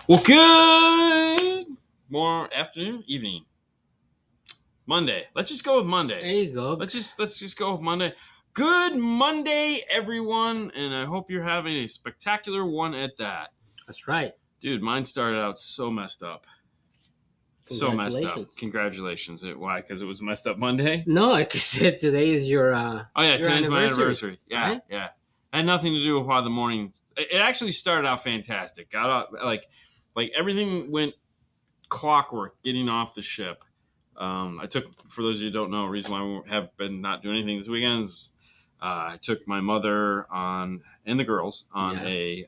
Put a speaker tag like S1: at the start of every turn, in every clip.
S1: Well, good morning, afternoon, evening, Monday. Let's just go with Monday.
S2: There you go.
S1: Let's just go with Monday. Good Monday, everyone, and I hope you're having a spectacular one at that.
S2: That's right.
S1: Dude, mine started out so messed up. So messed up. Congratulations. Why? Because it was a messed up Monday?
S2: No, like I said, today is your
S1: today's my anniversary. Yeah,
S2: right?
S1: yeah. Had nothing to do with why the morning. It actually started out fantastic. Got up like everything went clockwork getting off the ship. I took, for those of you who don't know, the reason why we have been not doing anything this weekend is I took my mother and the girls on a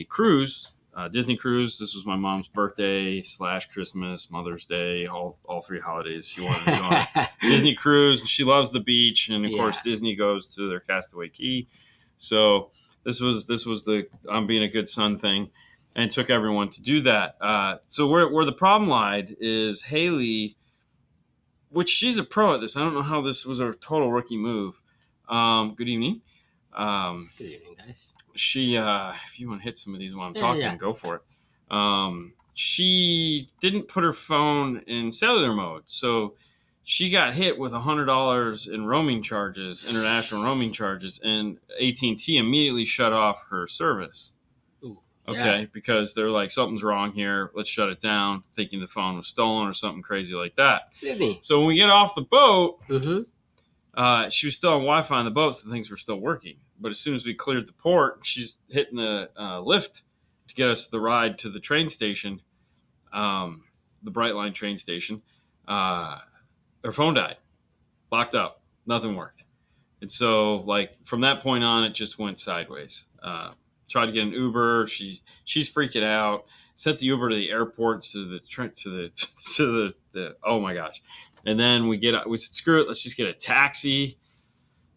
S1: cruise, Disney cruise. This was my mom's birthday / Christmas, Mother's Day, all three holidays. She wanted to go on a Disney cruise, and she loves the beach, and of course Disney goes to their Castaway Cay. So this was the I'm being a good son thing. And took everyone to do that. So where the problem lied is Haley, which she's a pro at this. I don't know how this was a total rookie move. Good evening.
S2: Good evening, guys.
S1: She, if you want to hit some of these while I'm talking, go for it. She didn't put her phone in cellular mode, so she got hit with $100 in roaming charges, international roaming charges, and AT&T immediately shut off her service. Okay, because they're like, something's wrong here. Let's shut it down, thinking the phone was stolen or something crazy like that.
S2: Sydney.
S1: So when we get off the boat, she was still on Wi-Fi on the boat, so things were still working. But as soon as we cleared the port, she's hitting the lift to get us the ride to the train station, the Brightline train station. Her phone died, locked up, nothing worked. And so, like, from that point on, it just went sideways. Tried to get an Uber. She's freaking out. Sent the Uber to the airport to the oh my gosh. And then we said, screw it, let's just get a taxi.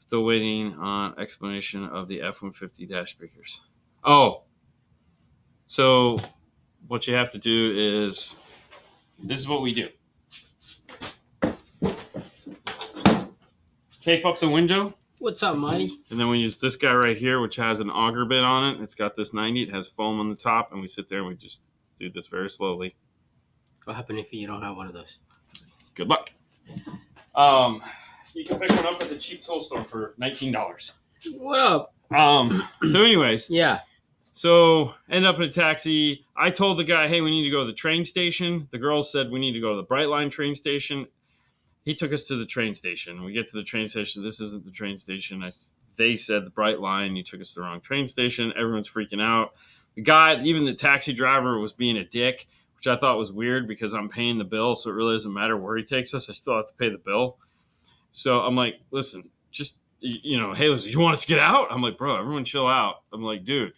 S1: Still waiting on explanation of the F-150 dash speakers. Oh. So what you have to do is, this is what we do. Tape up the window.
S2: What's up, Marty?
S1: And then we use this guy right here, which has an auger bit on it. It's got this 90. It has foam on the top, and we sit there and we just do this very slowly.
S2: What happens if you don't have one of those?
S1: Good luck. You can pick one up at the cheap tool store for $19.
S2: What up?
S1: So anyways.
S2: Yeah.
S1: So end up in a taxi. I told the guy, hey, we need to go to the train station. The girls said we need to go to the Brightline train station. He took us to the train station. We get to the train station. This isn't the train station. They said the Brightline. You took us to the wrong train station. Everyone's freaking out. The guy, even the taxi driver, was being a dick, which I thought was weird because I'm paying the bill, so it really doesn't matter where he takes us. I still have to pay the bill. So I'm like, listen, just, hey, listen, you want us to get out? I'm like, bro, everyone chill out. I'm like, dude,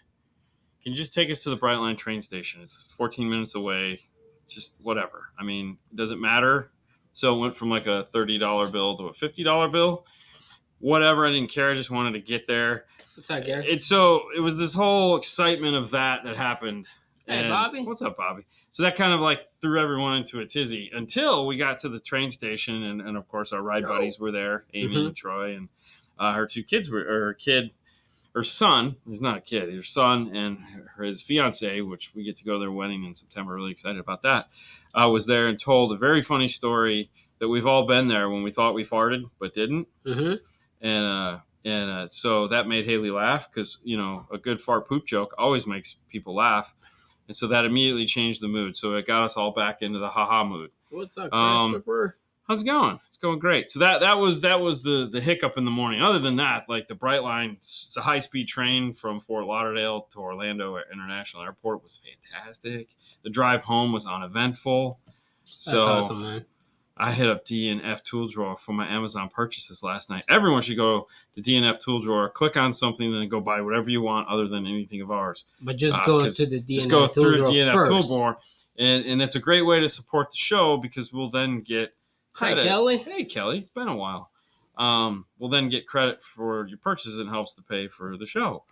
S1: can you just take us to the Brightline train station? It's 14 minutes away. Just whatever. I mean, it doesn't matter. So it went from like a $30 bill to a $50 bill. Whatever, I didn't care. I just wanted to get there.
S2: What's up, Gary?
S1: It was this whole excitement of that happened.
S2: Hey, Bobby.
S1: What's up, Bobby? So that kind of like threw everyone into a tizzy until we got to the train station. And of course, our ride buddies were there, Amy and Troy, and her two kids her son, he's not a kid, her son and his fiance, which we get to go to their wedding in September. Really excited about that. Was there and told a very funny story that we've all been there when we thought we farted but didn't. And so that made Haley laugh because, a good fart poop joke always makes people laugh. And so that immediately changed the mood. So it got us all back into the haha mood.
S2: What's up, Christopher?
S1: How's it going? It's going great. So that was the hiccup in the morning. Other than that, like the Brightline, it's a high-speed train from Fort Lauderdale to Orlando International Airport, was fantastic. The drive home was uneventful. So
S2: that's awesome, man.
S1: I hit up D&F Tool Drawer for my Amazon purchases last night. Everyone should go to D&F Tool Drawer, click on something, then go buy whatever you want other than anything of ours.
S2: But just go to the D&F
S1: Just go through D&F Tool
S2: first.
S1: Drawer, and it's a great way to support the show because we'll then get credit.
S2: Hi, Kelly.
S1: Hey, Kelly. It's been a while. We'll then get credit for your purchases and helps to pay for the show.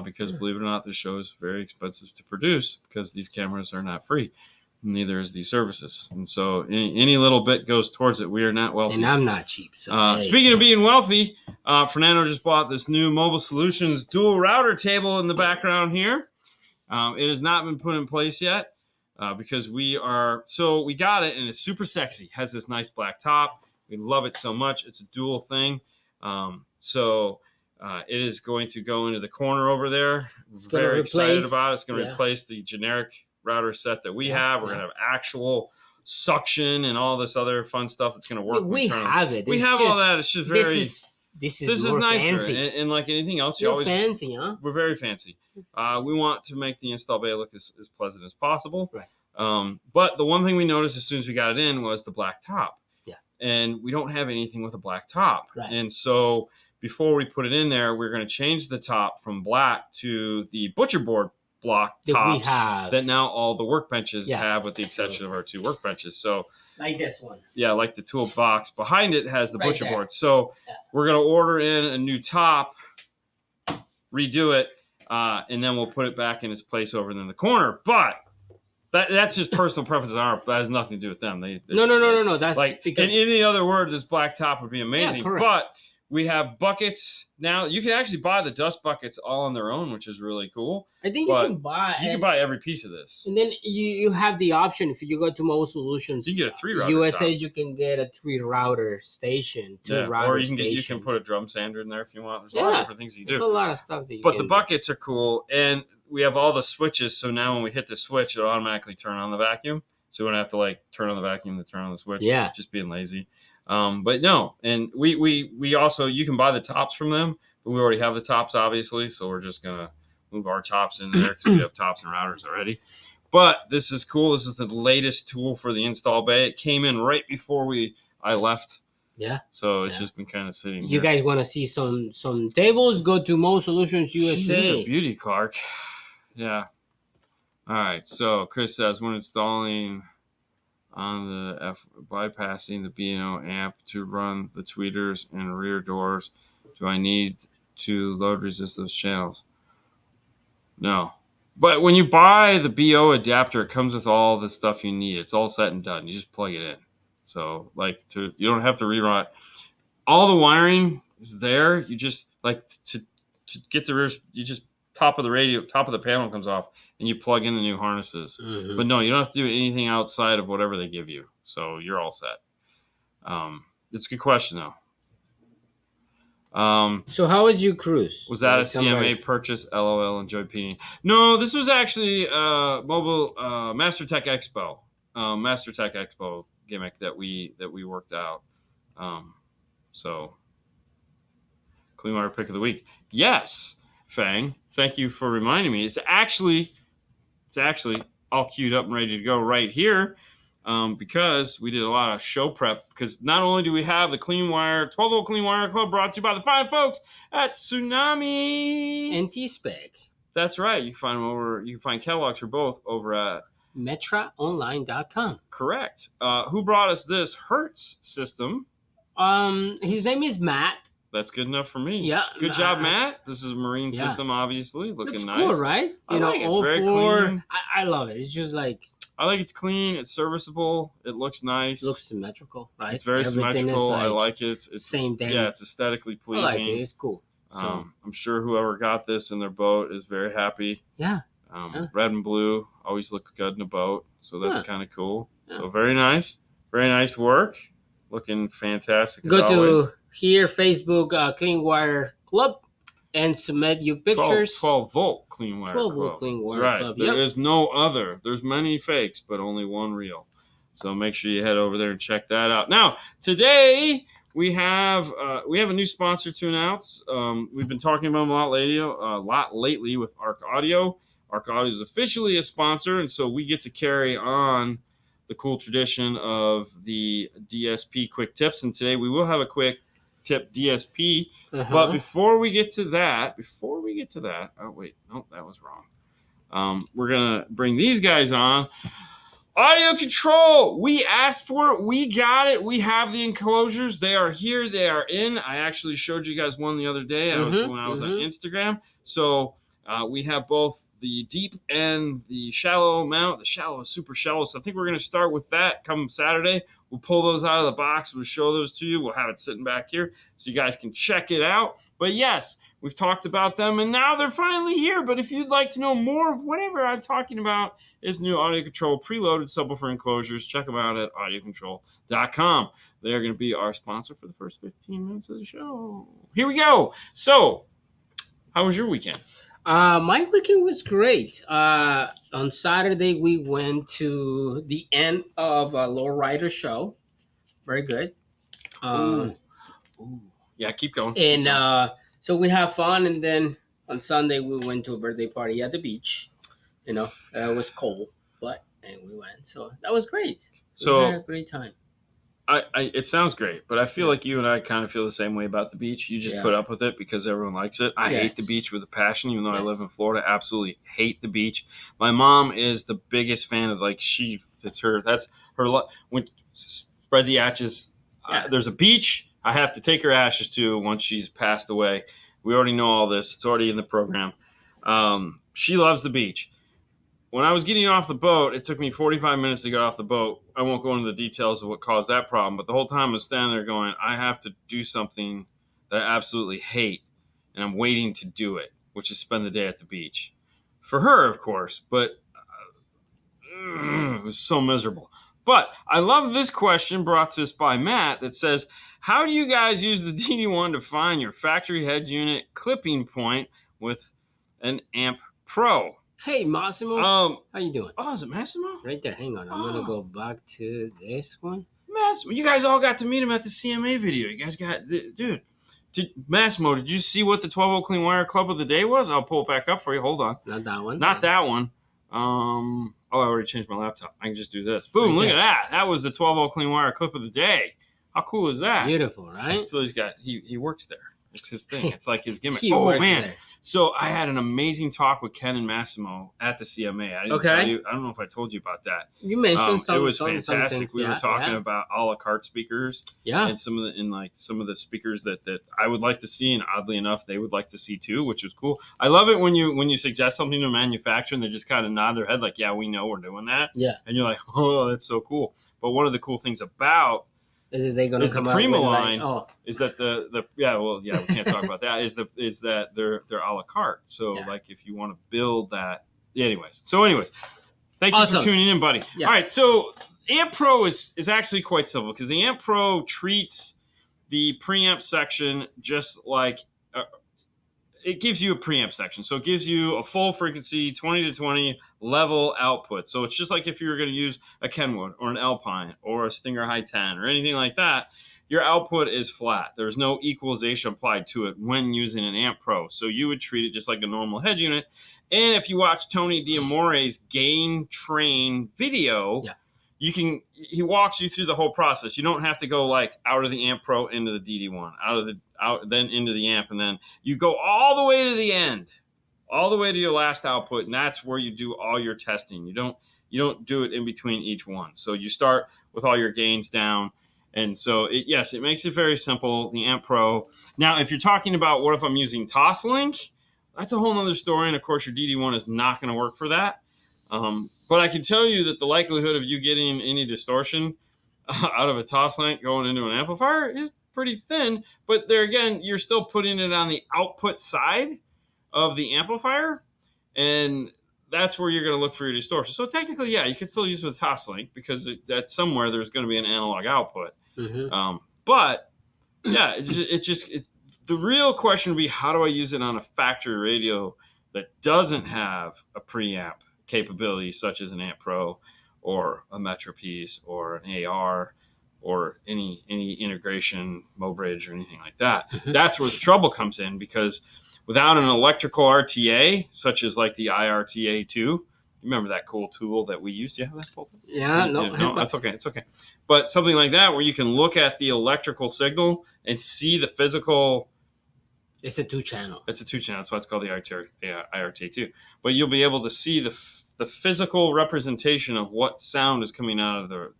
S1: Because believe it or not, this show is very expensive to produce because these cameras are not free. Neither is these services. And so any little bit goes towards it. We are not wealthy.
S2: And I'm not cheap. So
S1: Speaking of being wealthy, Fernando just bought this new Mobile Solutions dual router table in the background here. It has not been put in place yet because we got it and it's super sexy. Has this nice black top. We love it so much. It's a dual thing. It is going to go into the corner over there. Very excited about it. It's going to replace the generic router set that we have. We're going to have actual suction and all this other fun stuff that's going to work.
S2: We have it.
S1: We have all that. It's just very.
S2: This is nicer.
S1: Fancy. And like anything else,
S2: You're fancy, huh?
S1: We're very fancy. We want to make the install bay look as pleasant as possible.
S2: Right.
S1: But the one thing we noticed as soon as we got it in was the black top.
S2: Yeah.
S1: And we don't have anything with a black top.
S2: Right.
S1: And so before we put it in there, we're going to change the top from black to the butcher board block tops that now all the workbenches have, with the exception of our 2 workbenches. So
S2: like this one.
S1: Yeah, like the toolbox behind it has the butcher board. So we're going to order in a new top, redo it, and then we'll put it back in its place over in the corner. But that's just personal preference on our. That has nothing to do with them.
S2: No. That's
S1: like in any other words, this black top would be amazing.
S2: Yeah,
S1: but we have buckets now. You can actually buy the dust buckets all on their own, which is really cool.
S2: I think you can buy
S1: every piece of this,
S2: and then you have the option if you go to Mobile Solutions.
S1: You can get a 3 router.
S2: USA,
S1: top.
S2: You can get a 3 router station, 2 router
S1: or
S2: station.
S1: You can put a drum sander in there if you want. There's a lot of different things you can do.
S2: There's a lot of stuff that you
S1: But the buckets are cool, and we have all the switches. So now when we hit the switch, it'll automatically turn on the vacuum. So we don't have to turn on the vacuum to turn on the switch.
S2: Yeah,
S1: just being lazy. But no, and we also, you can buy the tops from them, but we already have the tops, obviously. So we're just gonna move our tops in there because we have tops and routers already. But this is cool. This is the latest tool for the install bay. It came in right before I left.
S2: Yeah.
S1: So it's just been kind of sitting.
S2: You guys want to see some tables? Go to Mobile Solutions USA.
S1: He's a beauty, Clark. Yeah. All right. So Chris says when installing on the bypassing the B&O amp to run the tweeters and rear doors, do I need to load resist those channels? No. But when you buy the BO adapter, it comes with all the stuff you need. It's all set and done. You just plug it in. So you don't have to rerun it. All the wiring is there. You just to get the rear, you just top of the panel comes off and you plug in the new harnesses. Mm-hmm. But no, you don't have to do anything outside of whatever they give you. So you're all set. It's a good question though.
S2: So how was your cruise?
S1: Was that a CMA purchase? LOL, enjoy peeing. No, this was actually mobile Master Tech Expo gimmick that we worked out. So Clean Wire pick of the week. Yes, Fang. Thank you for reminding me. It's actually all queued up and ready to go right here. Because we did a lot of show prep. Because not only do we have the Clean Wire 12-volt Clean Wire Club brought to you by the fine folks at Tsunami
S2: and T-Spec.
S1: That's right. You can find catalogs for both over at
S2: metraonline.com.
S1: Correct. Who brought us this Hertz system?
S2: His name is Matt.
S1: That's good enough for me.
S2: Yeah.
S1: Good job, Matt. This is a marine system, obviously. Looking nice.
S2: Cool, right?
S1: I like it. It's very clean.
S2: I love it. It's just
S1: I like it's clean. It's serviceable. It looks nice.
S2: It looks symmetrical, right?
S1: It's very symmetrical. I like it. It's
S2: same thing.
S1: Yeah, it's aesthetically pleasing.
S2: I like it. It's cool.
S1: So. I'm sure whoever got this in their boat is very happy.
S2: Yeah.
S1: Red and blue always look good in a boat, so that's kind of cool. Yeah. So very nice work. Looking fantastic.
S2: Go to here, Facebook, Clean Wire Club, and submit your pictures.
S1: 12-volt Clean Wire
S2: 12-volt Clean Wire
S1: Club.
S2: Club.
S1: There is no other. There's many fakes, but only one real. So make sure you head over there and check that out. Now, today we have a new sponsor to announce. We've been talking about them a lot lately with Arc Audio. Arc Audio is officially a sponsor, and so we get to carry on the cool tradition of the DSP quick tips. And today we will have a quick tip DSP. But before we get to that, oh wait, no, that was wrong. We're gonna bring these guys on. Audio control. We asked for it. We got it. We have the enclosures. They are here. They are in. I actually showed you guys one the other day when I was on Instagram. So we have both the deep and the shallow mount. The shallow is super shallow. So I think we're going to start with that come Saturday. We'll pull those out of the box. We'll show those to you. We'll have it sitting back here so you guys can check it out. But yes, We've talked about them, and now they're finally here. But if you'd like to know more of whatever I'm talking about, is new audio control preloaded subwoofer enclosures. Check them out at audiocontrol.com. They're going to be our sponsor for the first 15 minutes of the show. Here we go. So, how was your weekend?
S2: My weekend was great. On Saturday, we went to the end of a lowrider show. Very good.
S1: Ooh. Yeah, keep going.
S2: And so we have fun, and then on Sunday we went to a birthday party at the beach. It was cold, and we went. So that was great.
S1: So
S2: we had a great time.
S1: It sounds great, but I feel like you and I kind of feel the same way about the beach. You just put up with it because everyone likes it. I hate the beach with a passion, even though I live in Florida. Absolutely hate the beach. My mom is the biggest fan of that's her when spread the ashes. There's a beach I have to take her ashes to once she's passed away. We already know all this. It's already in the program. She loves the beach. When I was getting off the boat, it took me 45 minutes to get off the boat. I won't go into the details of what caused that problem, but the whole time I was standing there going, I have to do something that I absolutely hate, and I'm waiting to do it, which is spend the day at the beach. For her, of course, but it was so miserable. But I love this question brought to us by Matt that says, how do you guys use the DD1 to find your factory head unit clipping point with an Amp Pro?
S2: Hey, Massimo. How you doing?
S1: Oh, is it Massimo?
S2: Right there. Hang on. I'm going to go back to this one.
S1: Massimo. You guys all got to meet him at the CMA video. You guys got... Dude. Massimo, did you see what the 12-volt clean wire club of the day was? I'll pull it back up for you. Hold on.
S2: Not that one.
S1: That one. I already changed my laptop. I can just do this. Boom, look at that. That was the 12-volt clean wire clip of the day. How cool is that?
S2: Beautiful, right?
S1: So he works there. It's his thing. It's like his gimmick.
S2: Man. There.
S1: So I had an amazing talk with Ken and Massimo at the CMA. I didn't tell you. I don't know if I told you about that.
S2: You mentioned something.
S1: It was fantastic. We were talking about a la carte speakers.
S2: Yeah.
S1: And some of the speakers that I would like to see, and oddly enough, they would like to see too, which was cool. I love it when you suggest something to a manufacturer and they just kind of nod their head like, yeah, we know we're doing that.
S2: Yeah.
S1: And you're like, oh, that's so cool. But one of the cool things about
S2: is they going to come
S1: the Prima line is that we can't talk about that is that they're a la carte. So like if you want to build that, anyways, thank you for tuning in, buddy. All right, so Amp Pro is actually quite simple because the Amp Pro treats the preamp section just like it gives you a preamp section. So it gives you a full frequency 20 to 20 level output. So it's just like if you were going to use a Kenwood or an Alpine or a Stinger High 10 or anything like that, your output is flat. There's no equalization applied to it when using an Amp Pro. So you would treat it just like a normal head unit. And if you watch Tony D'Amore's Gain Train video, he walks you through the whole process. You don't have to go like out of the Amp Pro into the DD1, then into the amp, and then you go all the way to the end, all the way to your last output, and that's where you do all your testing. You don't do it in between each one. So you start with all your gains down, and so it makes it very simple. The Amp Pro. Now, if you're talking about what if I'm using Toslink, that's a whole other story, and of course your DD1 is not going to work for that. But I can tell you that the likelihood of you getting any distortion out of a Toslink going into an amplifier is pretty thin. But there again, you're still putting it on the output side of the amplifier, and that's where you're going to look for your distortion. So technically, you can still use it with Toslink because that somewhere there's going to be an analog output.
S2: Mm-hmm.
S1: The real question would be, how do I use it on a factory radio that doesn't have a preamp capability such as an Amp Pro or a Metro piece or an AR or any integration, Mobridge or anything like that. Mm-hmm. That's where the trouble comes in, because without an electrical RTA, such as like the IRTA2, remember that cool tool that we used? You have that pulled?
S2: Yeah,
S1: no, that's okay. It's okay. But something like that where you can look at the electrical signal and see the physical.
S2: It's a 2-channel.
S1: It's a 2-channel. That's why it's called the IRTA2. But you'll be able to see the physical representation of what sound is coming out of the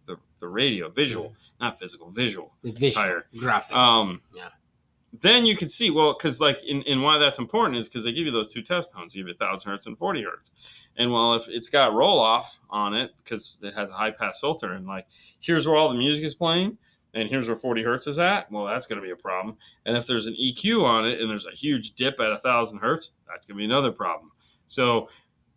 S1: radio, visual, not physical, visual.
S2: The visual, graphic.
S1: Then you can see, because like in why that's important is because they give you those two test tones. They give you 1,000 hertz and 40 hertz. And if it's got roll off on it, because it has a high pass filter, and like here's where all the music is playing, and here's where 40 hertz is at, well, that's going to be a problem. And if there's an EQ on it and there's a huge dip at 1,000 hertz, that's going to be another problem. So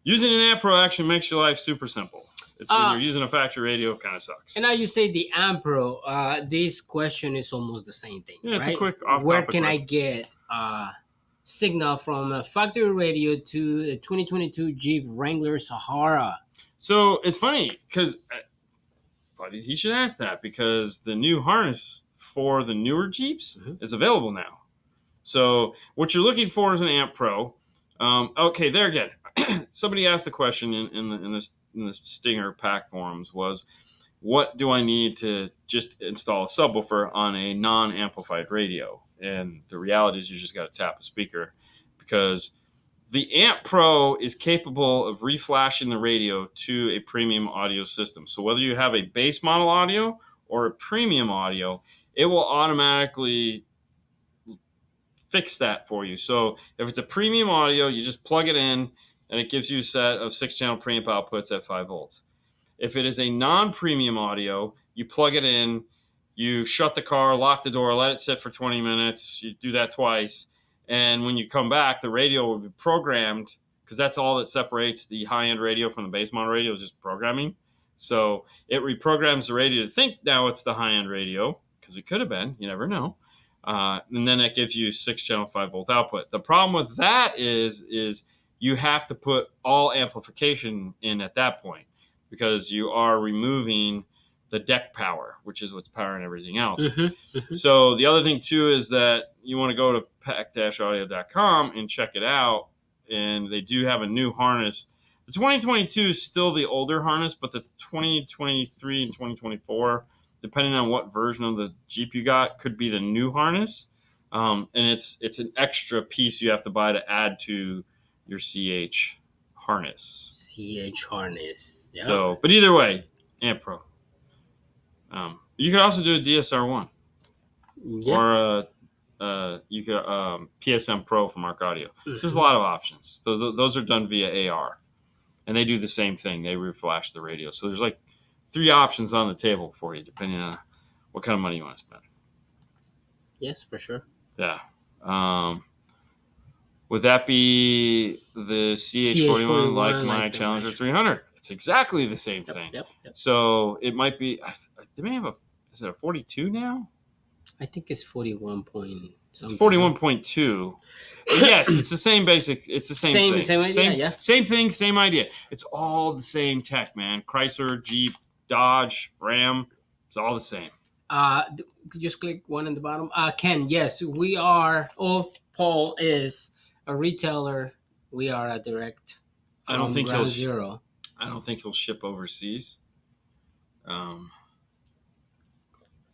S1: using an amp pro actually makes your life super simple. It's when you're using a factory radio, it kind of sucks.
S2: And now you say the amp pro. This question is almost the same thing.
S1: Yeah, it's
S2: right?
S1: a quick off-topic
S2: Where can I
S1: question.
S2: get signal from a factory radio to the 2022 Jeep Wrangler Sahara?
S1: So it's funny because he should ask that, because the new harness for the newer Jeeps is available now. So what you're looking for is an amp pro. Okay, there again. Somebody asked the question in this Stinger pack forums was, what do I need to just install a subwoofer on a non-amplified radio? And the reality is you just got to tap a speaker, because the Amp Pro is capable of reflashing the radio to a premium audio system. So whether you have a base model audio or a premium audio, it will automatically fix that for you. So if it's a premium audio, you just plug it in and it gives you a set of 6-channel preamp outputs at 5 volts. If it is a non-premium audio, you plug it in, you shut the car, lock the door, let it sit for 20 minutes. You do that twice. And when you come back, the radio will be programmed, because that's all that separates the high-end radio from the base model radio, is just programming. So it reprograms the radio to think now it's the high-end radio, because it could have been. You never know. And then it gives you 6-channel 5-volt output. The problem with that is you have to put all amplification in at that point, because you are removing the deck power, which is what's powering everything else. So the other thing too is that you want to go to pack-audio.com and check it out, and they do have a new harness. The 2022 is still the older harness, but the 2023 and 2024, depending on what version of the Jeep you got, could be the new harness. And it's an extra piece you have to buy to add to your CH harness.
S2: CH harness. Yeah.
S1: So, but either way, Amp Pro. You could also do a DSR1, or you could PSM Pro from Arc Audio. So there's a lot of options. So those are done via AR, and they do the same thing. They reflash the radio. So there's like 3 options on the table for you, depending on what kind of money you want to spend.
S2: Yes, for sure.
S1: Yeah. Would that be the CH41 like my Challenger 300? It's exactly the same thing.
S2: Yep.
S1: So it might be. They may have is it a 42 now?
S2: I think it's 41 point something.
S1: It's 41.2. Yes, it's the same basic. It's the same thing.
S2: Same idea,
S1: Same thing, same idea. It's all the same tech, man. Chrysler, Jeep, Dodge, Ram. It's all the same.
S2: Just click one in the bottom. Ken, yes, we are. Paul is a retailer. We are a direct.
S1: I don't think
S2: Ground Zero.
S1: I don't think he'll ship overseas.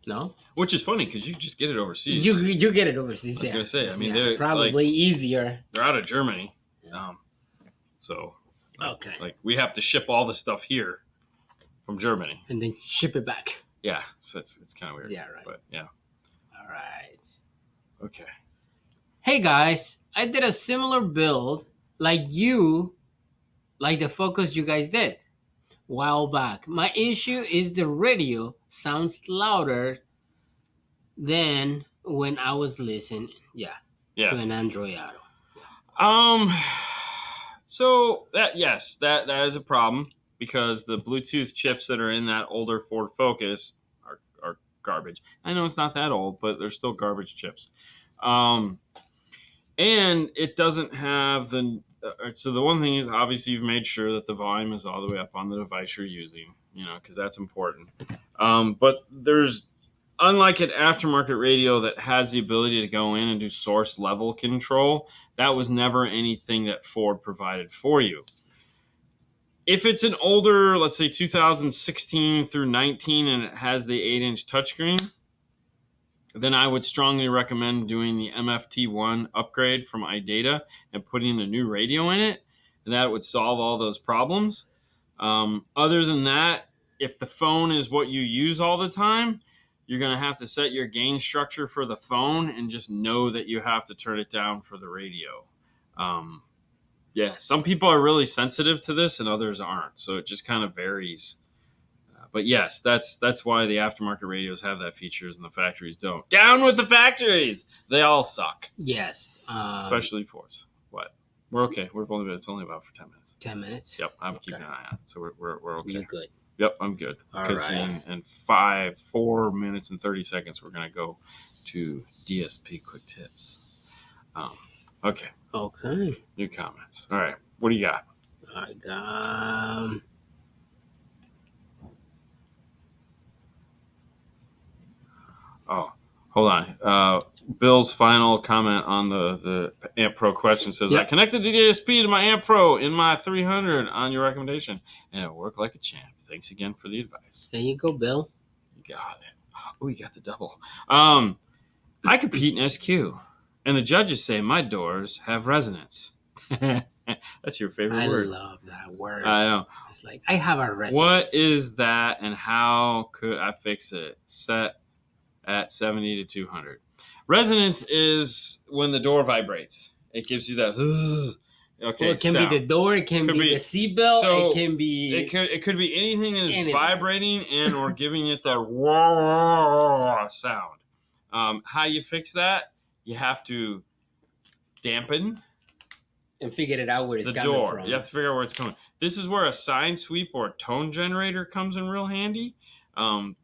S2: No,
S1: which is funny because you just get it overseas.
S2: You get it overseas.
S1: I was gonna say. I mean, they're
S2: probably easier.
S1: They're out of Germany, so
S2: okay.
S1: Like we have to ship all the stuff here from Germany
S2: and then ship it back.
S1: Yeah, so it's kind of weird.
S2: Yeah, right.
S1: But yeah.
S2: All right.
S1: Okay.
S2: Hey guys, I did a similar build like the Focus you guys did a while back. My issue is the radio sounds louder than when I was listening. Yeah. To an Android Auto.
S1: So that is a problem, because the Bluetooth chips that are in that older Ford Focus are garbage. I know it's not that old, but they're still garbage chips. And it doesn't have the. So the one thing is, obviously, you've made sure that the volume is all the way up on the device you're using, because that's important. But there's, unlike an aftermarket radio that has the ability to go in and do source level control, that was never anything that Ford provided for you. If it's an older, let's say 2016 through 19, and it has the 8-inch touchscreen, then I would strongly recommend doing the MFT1 upgrade from iData and putting a new radio in it, and that would solve all those problems. Other than that, if the phone is what you use all the time, you're going to have to set your gain structure for the phone and just know that you have to turn it down for the radio. Some people are really sensitive to this and others aren't, so it just kind of varies But yes, that's why the aftermarket radios have that features and the factories don't. Down with the factories! They all suck.
S2: Yes.
S1: Especially Fords. What? We're okay. It's only about for 10 minutes.
S2: 10 minutes?
S1: Yep, I'm keeping an eye on it. So we're okay.
S2: You're good.
S1: Yep, I'm good.
S2: All
S1: Because
S2: right.
S1: in 4 minutes and 30 seconds, we're going to go to DSP quick tips. Okay.
S2: Okay.
S1: New comments. All right. What do you got?
S2: I got...
S1: Oh, hold on. Bill's final comment on the Amp Pro question says,
S2: Yep.
S1: I connected the DSP to my Amp Pro in my 300 on your recommendation, and it worked like a champ. Thanks again for the advice.
S2: There you go, Bill.
S1: You got it. Oh, you got the double. I compete in SQ, and the judges say my doors have resonance. That's your favorite word.
S2: I love that word.
S1: I know.
S2: It's like, I have a resonance.
S1: What is that, and how could I fix it? Set at 70 to 200. Resonance is when the door vibrates. It gives you that. Okay,
S2: well, it can be the door. It can be the seatbelt.
S1: So
S2: it can be.
S1: It could be anything that is
S2: anything.
S1: vibrating and or giving it that wah sound. How do you fix that? You have to dampen
S2: and figure it out where it's
S1: the
S2: coming
S1: door.
S2: from.
S1: You have to figure out where it's coming. This is where a sine sweep or a tone generator comes in real handy,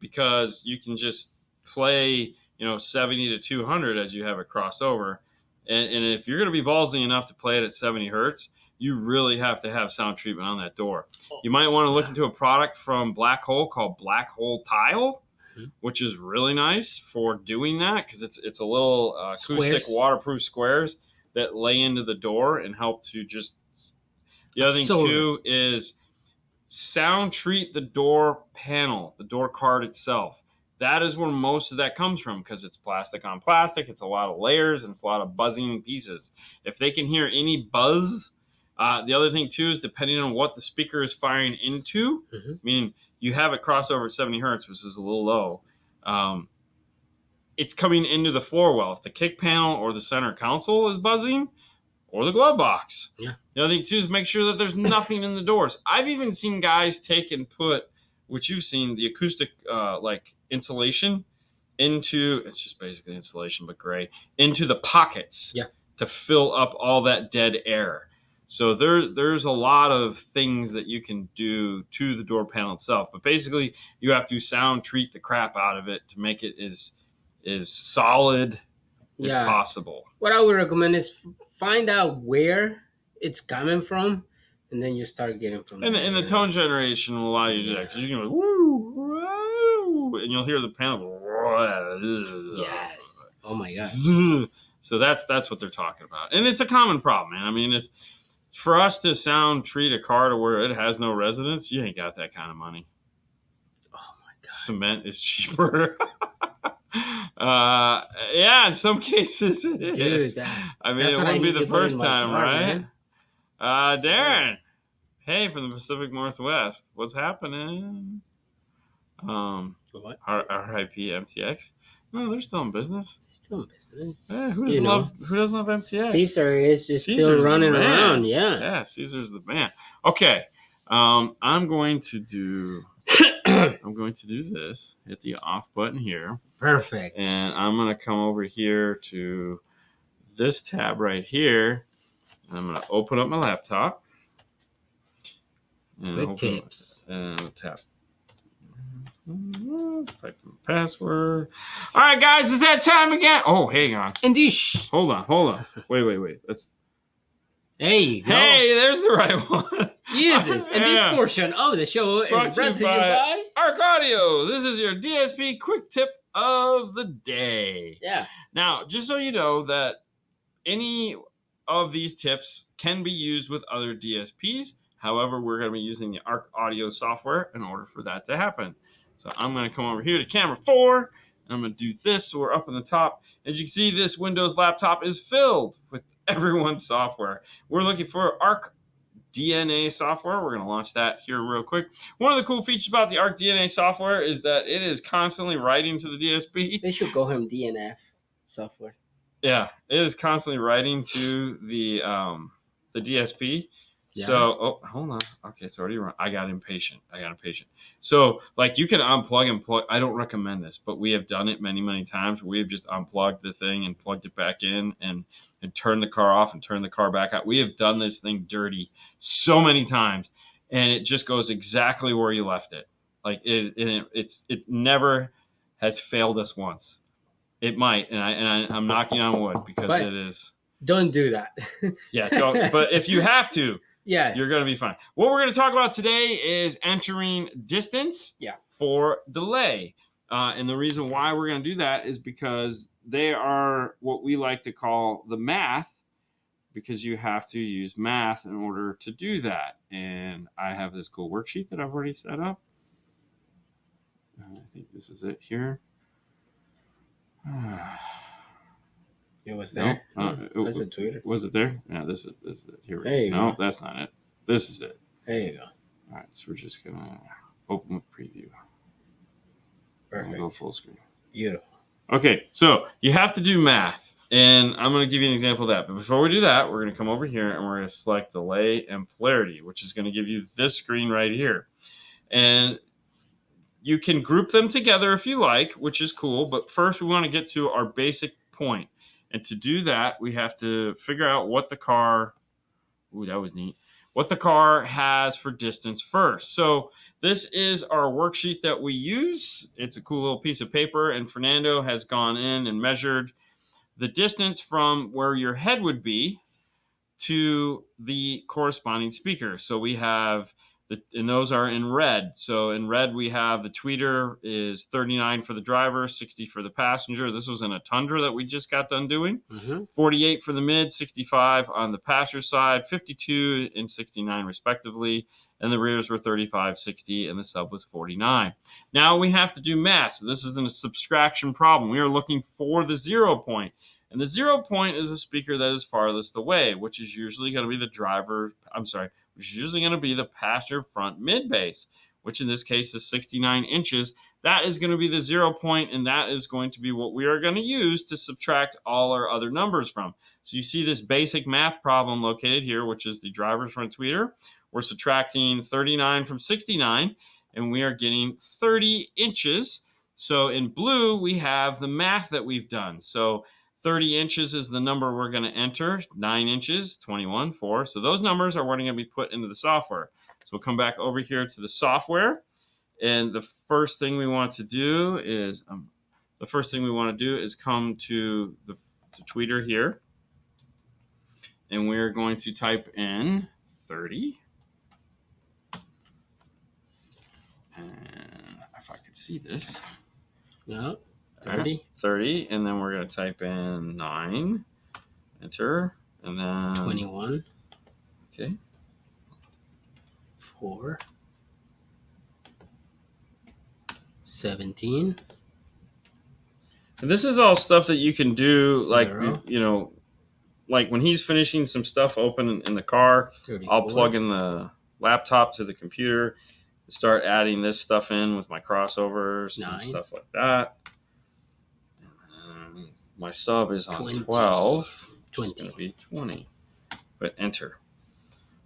S1: because you can just play 70 to 200 as you have it crossed over, and if you're going to be ballsy enough to play it at 70 hertz, you really have to have sound treatment on that door. You might want to look into a product from Black Hole called Black Hole Tile, which is really nice for doing that, because it's a little acoustic waterproof squares that lay into the door and help to just. The other thing too is sound treat the door panel, the door card itself. That is where most of that comes from, because it's plastic on plastic. It's a lot of layers and it's a lot of buzzing pieces. If they can hear any buzz, the other thing too is depending on what the speaker is firing into, meaning you have it crossed over at 70 hertz, which is a little low. It's coming into the floor well. If the kick panel or the center console is buzzing, or the glove box.
S2: Yeah.
S1: The other thing too is make sure that there's nothing in the doors. I've even seen guys take and put, which you've seen, the acoustic like insulation into, it's just basically insulation but gray, into the pockets to fill up all that dead air. So there's a lot of things that you can do to the door panel itself, but basically you have to sound treat the crap out of it to make it as solid as possible.
S2: What I would recommend is find out where it's coming from, and then you start getting from there.
S1: And the tone generation will allow you to do that, because you can go, woo, woo, and you'll hear the panel.
S2: Yes. Oh my God.
S1: So that's what they're talking about. And it's a common problem, man. I mean, it's for us to sound treat a car to where it has no resonance, you ain't got that kind of money.
S2: Oh my God.
S1: Cement is cheaper. In some cases it is. Dude, I mean, it wouldn't be the first time, right? Darren, hey, from the Pacific Northwest, what's happening?
S2: What?
S1: RIP MTX. No, they're still in business.
S2: Still in business.
S1: Yeah, who doesn't love MTX?
S2: Caesar is still running around.
S1: Yeah, Caesar's the man. Okay, I'm going to do this. Hit the off button here.
S2: Perfect.
S1: And I'm going to come over here to this tab right here. And I'm going to open up my laptop. And
S2: quick tips.
S1: And tap. Type in password. All right, guys, it's that time again. Oh, hang on. Hold on. Wait.
S2: There you go.
S1: Hey, there's the right one.
S2: Jesus. And this portion of the show is brought to you by
S1: Arc Audio. This is your DSP quick tip of the day.
S2: Yeah.
S1: Now, just so you know that any of these tips can be used with other DSPs. However, we're going to be using the Arc Audio software in order for that to happen. So I'm going to come over here to camera 4, and I'm going to do this so we're up on the top. As you can see, this Windows laptop is filled with everyone's software. We're looking for Arc DNA software. We're going to launch that here real quick. One of the cool features about the Arc DNA software is that it is constantly writing to the DSP.
S2: They should call him DNF software.
S1: Yeah, it is constantly writing to the DSP.
S2: Yeah.
S1: So, oh, hold on. Okay, it's already run. I got impatient. So, like, you can unplug and plug. I don't recommend this, but we have done it many, many times. We have just unplugged the thing and plugged it back in and turned the car off and turned the car back out. We have done this thing dirty so many times, and it just goes exactly where you left it. Like, it never has failed us once. It might, I'm knocking on wood because
S2: But
S1: it is.
S2: don't do that.
S1: Yeah, don't. But if you have to,
S2: yes,
S1: you're going to be fine. What we're going to talk about today is entering distance for delay. And the reason why we're going to do that is because they are what we like to call the math, because you have to use math in order to do that. And I have this cool worksheet that I've already set up. I think this is it here.
S2: It was there.
S1: That's
S2: a Twitter.
S1: Was it there? Yeah, this is it. Here
S2: we
S1: go. No, that's not it. This is it.
S2: There you go.
S1: All right, so we're just gonna open with preview.
S2: Perfect.
S1: Go full screen.
S2: Beautiful.
S1: Okay, so you have to do math, and I'm gonna give you an example of that. But before we do that, we're gonna come over here and we're gonna select delay and polarity, which is gonna give you this screen right here, and you can group them together if you like, which is cool. But first, we want to get to our basic point. And to do that, we have to figure out what the car, that was neat, what the car has for distance first. So this is our worksheet that we use. It's a cool little piece of paper, and Fernando has gone in and measured the distance from where your head would be to the corresponding speaker. So we have, and those are in red. So in red, we have the tweeter is 39 for the driver, 60 for the passenger. This was in a Tundra that we just got done doing. 48 for the mid, 65 on the passenger side, 52 and 69 respectively. And the rears were 35, 60, and the sub was 49. Now we have to do math. So this is a subtraction problem. We are looking for the 0 point. And the 0 point is a speaker that is farthest away, which is usually going to be which is usually going to be the passenger front mid bass, which in this case is 69 inches. That is going to be the 0 point, and that is going to be what we are going to use to subtract all our other numbers from. So you see this basic math problem located here, which is the driver's front tweeter. We're subtracting 39 from 69, and we are getting 30 inches. So in blue, we have the math that we've done. So 30 inches is the number we're going to enter. 9 inches, 21, 4. So those numbers are what are going to be put into the software. So we'll come back over here to the software. And the first thing we want to do is come to the tweeter here. And we're going to type in 30. And if I could see this.
S2: No. 30.
S1: 30, and then we're going to type in 9, enter, and then
S2: 21.
S1: Okay.
S2: 4. 17.
S1: And this is all stuff that you can do,
S2: 0.
S1: like, like when he's finishing some stuff open in the car,
S2: 34.
S1: I'll plug in the laptop to the computer, start adding this stuff in with my crossovers
S2: 9.
S1: and stuff like that. My sub is on
S2: 20.
S1: 12.
S2: 20.
S1: It's going to be 20. But enter.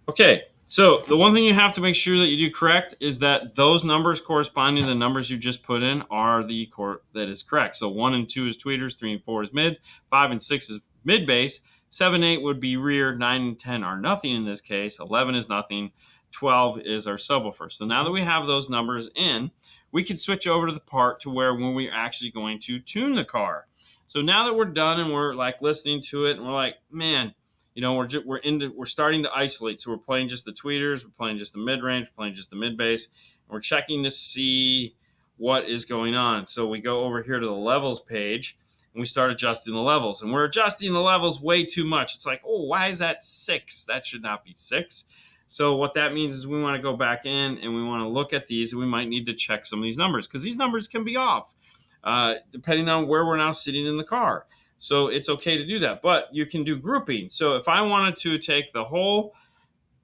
S1: Okay, so the one thing you have to make sure that you do correct is that those numbers corresponding to the numbers you just put in are the that is correct. So 1 and 2 is tweeters, 3 and 4 is mid, 5 and 6 is mid bass, 7 and 8 would be rear, 9 and 10 are nothing in this case, 11 is nothing, 12 is our subwoofer. So now that we have those numbers in, we can switch over to the part to where when we're actually going to tune the car. So now that we're done and we're like listening to it and we're like, man, we're starting to isolate. So we're playing just the tweeters, we're playing just the mid range, we're playing just the mid bass, and we're checking to see what is going on. So we go over here to the levels page and we start adjusting the levels, and we're adjusting the levels way too much. It's like, oh, why is that 6? That should not be 6. So what that means is we want to go back in and we want to look at these, and we might need to check some of these numbers because these numbers can be off. Depending on where we're now sitting in the car. So it's okay to do that, but you can do grouping. So if I wanted to take the whole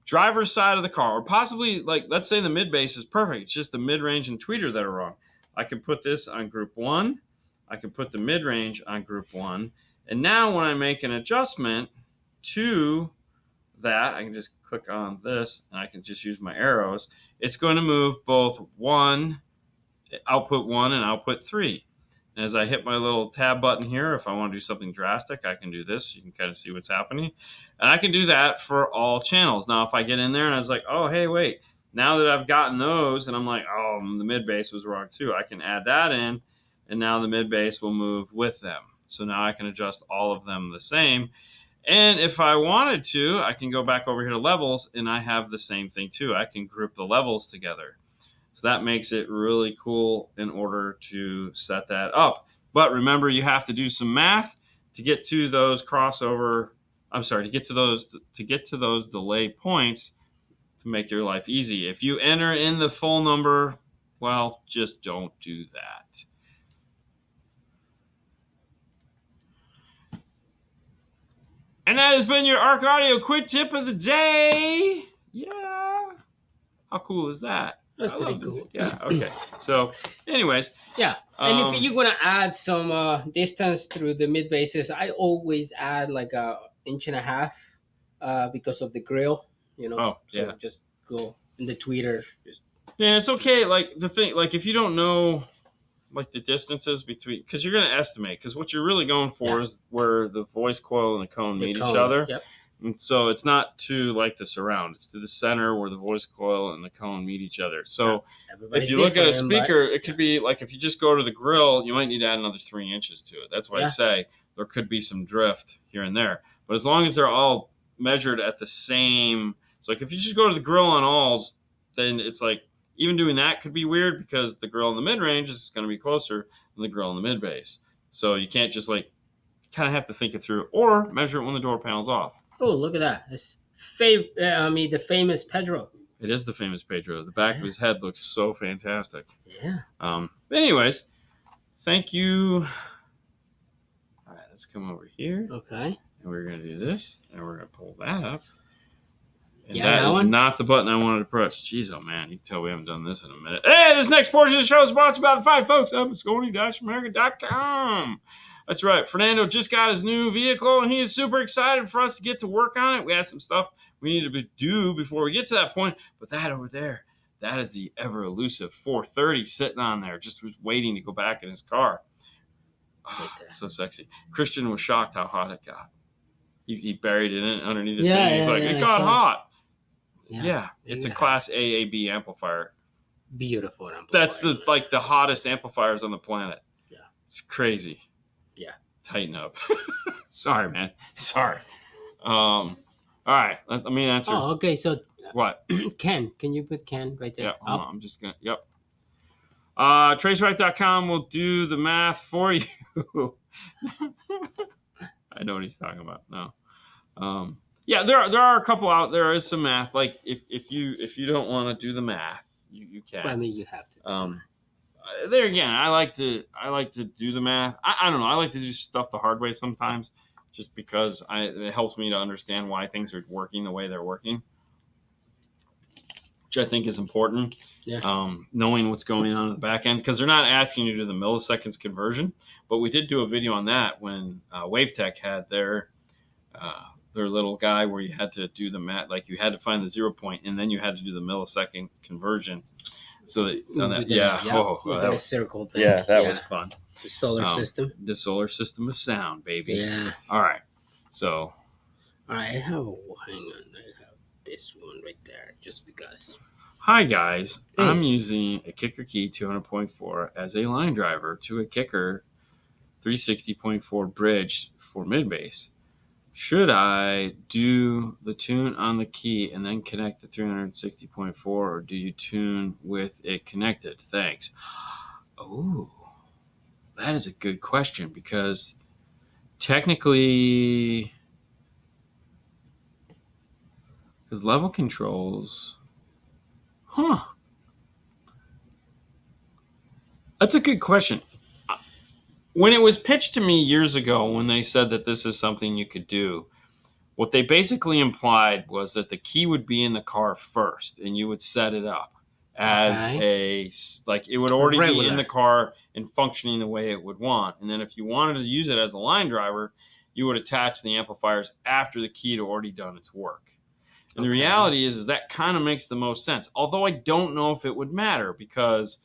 S1: driver's side of the car, or possibly, like, let's say the mid bass is perfect, it's just the mid range and tweeter that are wrong. I can put this on group 1. I can put the mid range on group 1. And now when I make an adjustment to that, I can just click on this, and I can just use my arrows, it's going to move both output 1 and output 3. And as I hit my little tab button here, if I want to do something drastic, I can do this. You can kind of see what's happening. And I can do that for all channels. Now, if I get in there and I was like, oh, hey, wait, now that I've gotten those, and I'm like, oh, the mid bass was wrong too, I can add that in, and now the mid bass will move with them. So now I can adjust all of them the same. And if I wanted to, I can go back over here to levels, and I have the same thing too. I can group the levels together. So that makes it really cool in order to set that up. But remember, you have to do some math to get to those to get to those delay points to make your life easy. If you enter in the full number, well, just don't do that. And that has been your Arc Audio quick tip of the day. Yeah. How cool is that?
S2: That's pretty cool.
S1: Yeah, okay. So, anyways.
S2: Yeah. And if you're going to add some distance through the mid basses, I always add like a 1.5 inch because of the grill,
S1: Oh, yeah.
S2: So just go in the tweeter.
S1: Yeah, it's okay. Like the thing, like if you don't know like the distances between, because you're going to estimate, because what you're really going for is where the voice coil and the cone meet each other.
S2: Yep.
S1: And so it's not to like the surround, it's to the center where the voice coil and the cone meet each other. So if you look at a speaker, it could be like if you just go to the grill, you might need to add another 3 inches to it. That's why I say there could be some drift here and there. But as long as they're all measured at the same, so like if you just go to the grill on alls, then it's like even doing that could be weird because the grill in the mid range is going to be closer than the grill in the mid bass. So you can't just like kind of have to think it through or measure it when the door panel's off.
S2: Oh, look at that. It's the famous Pedro.
S1: It is the famous Pedro. The back of his head looks so fantastic.
S2: Yeah.
S1: Anyways, thank you. All right, let's come over here.
S2: Okay.
S1: And we're going to do this. And we're going to pull that up. And
S2: that
S1: is not the button I wanted to press. Jeez, oh man. You can tell we haven't done this in a minute. Hey, this next portion of the show is brought to you by the fine folks up at Scony-America.com. That's right. Fernando just got his new vehicle, and he is super excited for us to get to work on it. We have some stuff we need to do before we get to that point. But that over there, that is the ever-elusive 430 sitting on there. Just was waiting to go back in his car. Oh, so sexy. Christian was shocked how hot it got. He buried it in underneath the seat. He's like, it got hot. Yeah, it's a Class AAB amplifier.
S2: Beautiful amplifier.
S1: That's the hottest amplifiers on the planet.
S2: Yeah.
S1: It's crazy.
S2: Yeah.
S1: Tighten up. Sorry, man. Sorry. All right. Let me answer.
S2: Oh, okay. So
S1: what?
S2: Can you put Ken right there?
S1: Yeah. Hold on. I'm just gonna. Yep. Traceright.com will do the math for you. I know what he's talking about. No. Yeah, there are a couple out. There is some math. Like if you don't want to do the math, you can.
S2: I mean, you have to.
S1: There again, I like to do the math. I don't know. I like to do stuff the hard way sometimes, just because it helps me to understand why things are working the way they're working, which I think is important.
S2: Yeah.
S1: Knowing what's going on in the back end, because they're not asking you to do the milliseconds conversion, but we did do a video on that when WaveTech had their little guy where you had to do the math, like you had to find the 0 point and then you had to do the millisecond conversion. So that,
S2: that was circle thing.
S1: Yeah, that was fun.
S2: The solar system.
S1: The solar system of sound, baby.
S2: Yeah.
S1: All right. So.
S2: All right. Hang on. I have this one right there just because.
S1: Hi, guys. Hey. I'm using a Kicker Key 200.4 as a line driver to a Kicker 360.4 bridge for mid bass. Should I do the tune on the key and then connect the 360.4, or do you tune with it connected? Thanks. Oh, that is a good question, because technically, because level controls, that's a good question. When it was pitched to me years ago, when they said that this is something you could do, what they basically implied was that the key would be in the car first, and you would set it up as it would already be in the car and functioning the way it would want. And then if you wanted to use it as a line driver, you would attach the amplifiers after the key had already done its work. And the reality is that kind of makes the most sense. Although I don't know if it would matter because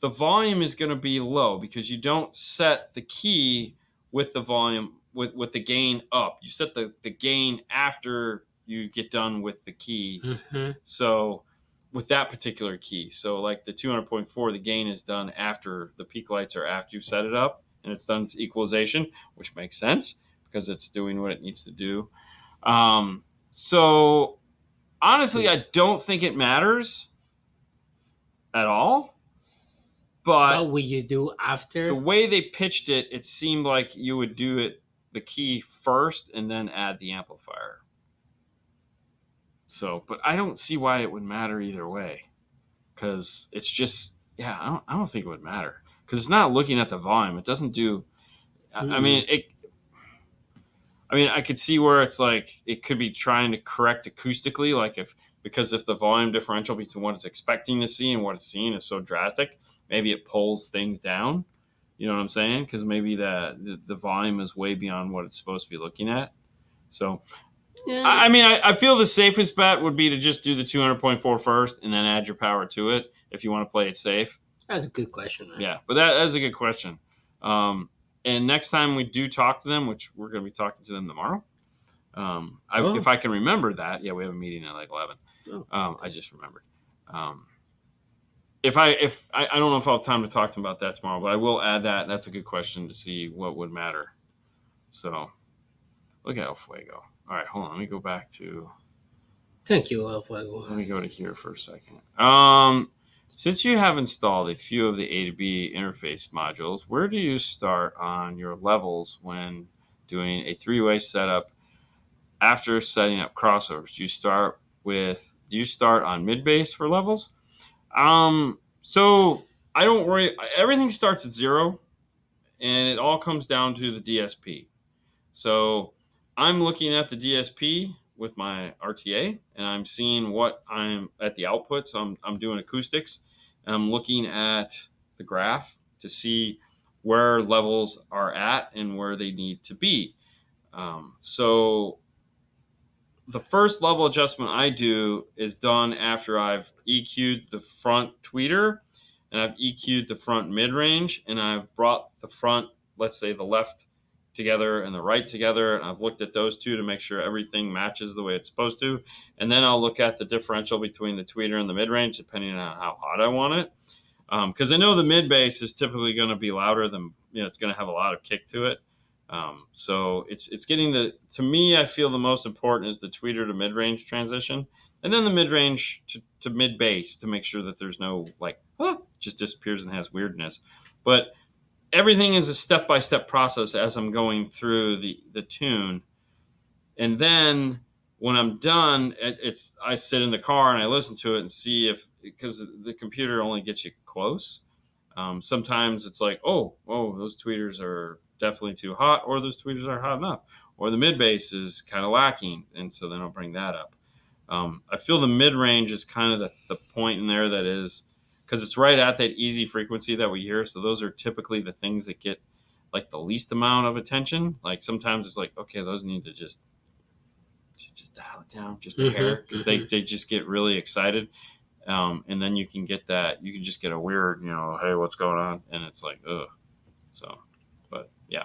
S1: the volume is going to be low because you don't set the key with the volume with the gain up. You set the gain after you get done with the keys. So with that particular key, so like the 200.4, the gain is done after the peak lights are after you've set it up and it's done its equalization, which makes sense because it's doing what it needs to do. So honestly, I don't think it matters at all. But
S2: what will you do after?
S1: The way they pitched it, it seemed like you would do it the key first and then add the amplifier. So, but I don't see why it would matter either way, because it's just I don't think it would matter because it's not looking at the volume. It doesn't do. I mean it. I mean, I could see where it's like it could be trying to correct acoustically, like if the volume differential between what it's expecting to see and what it's seeing is so drastic, maybe it pulls things down. You know what I'm saying? Because maybe the volume is way beyond what it's supposed to be looking at. So, I mean, I feel the safest bet would be to just do the 200.4 first and then add your power to it if you want to play it safe.
S2: That's a good question, man.
S1: Yeah, but that's a good question. And next time we do talk to them, which we're going to be talking to them tomorrow, if I can remember that. Yeah, we have a meeting at like 11. I just remembered. If I don't know if I'll have time to talk to them about that tomorrow, but I will add that. That's a good question to see what would matter. So look at El Fuego. All right, hold on. Let me go back to.
S2: Thank you, El Fuego.
S1: Let me go to here for a second. Since you have installed a few of the A to B interface modules, where do you start on your levels when doing a three-way setup after setting up crossovers? Do you start on mid-bass for levels? So I don't worry. Everything starts at 0 and it all comes down to the DSP. So I'm looking at the DSP with my RTA and I'm seeing what I'm at the output. So I'm doing acoustics and I'm looking at the graph to see where levels are at and where they need to be. So the first level adjustment I do is done after I've EQ'd the front tweeter and I've EQ'd the front mid-range and I've brought the front, let's say the left together and the right together, and I've looked at those two to make sure everything matches the way it's supposed to. And then I'll look at the differential between the tweeter and the mid-range depending on how hot I want it. Because I know the mid-bass is typically going to be louder than, it's going to have a lot of kick to it. So it's getting to me, I feel the most important is the tweeter to mid-range transition, and then the mid-range to mid-bass to make sure that there's no just disappears and has weirdness. But everything is a step-by-step process as I'm going through the tune. And then when I'm done, I sit in the car and I listen to it and see because the computer only gets you close. Sometimes it's like, oh, those tweeters are definitely too hot, or those tweeters are hot enough, or the mid bass is kind of lacking, and so then I'll bring that up. I feel the mid range is kind of the point in there that is, because it's right at that easy frequency that we hear. So those are typically the things that get like the least amount of attention. Like sometimes it's like, okay, those need to just dial it down just a hair, because they just get really excited. And then you can just get a weird, hey, what's going on? And it's like, ugh. So, but yeah.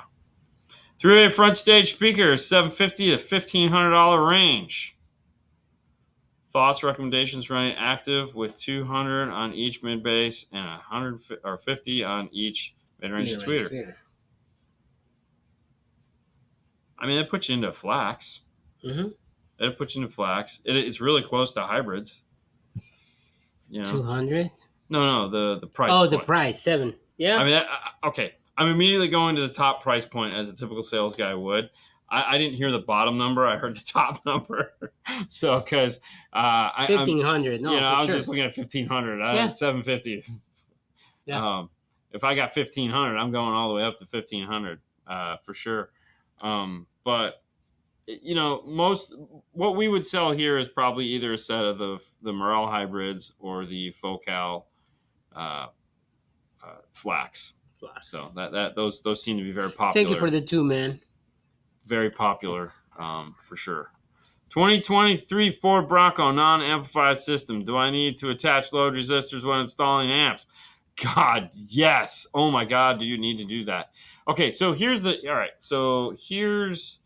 S1: 3-way front stage speaker, $750 to $1,500 range. Thoughts, recommendations running active with 200 on each mid bass and 150 on each mid-range tweeter. I mean, that puts you into flax. That puts you into flax. It's really close to hybrids.
S2: 200?
S1: No, the price.
S2: Oh, the price, 7. Yeah.
S1: I mean, okay. I'm immediately going to the top price point as a typical sales guy would. I didn't hear the bottom number. I heard the top number. So, because
S2: 1,500. No,
S1: I was just looking at 1,500. I had 750.
S2: Yeah.
S1: If I got 1,500, I'm going all the way up to 1,500 for sure. But most what we would sell here is probably either a set of the Morel hybrids or the Focal flax. So those seem to be very popular.
S2: Thank you for the 2, man.
S1: Very popular, for sure. 2023 Ford Bronco non-amplified system. Do I need to attach load resistors when installing amps? God, yes. Oh my God, do you need to do that? Okay, so here's the all right. So here's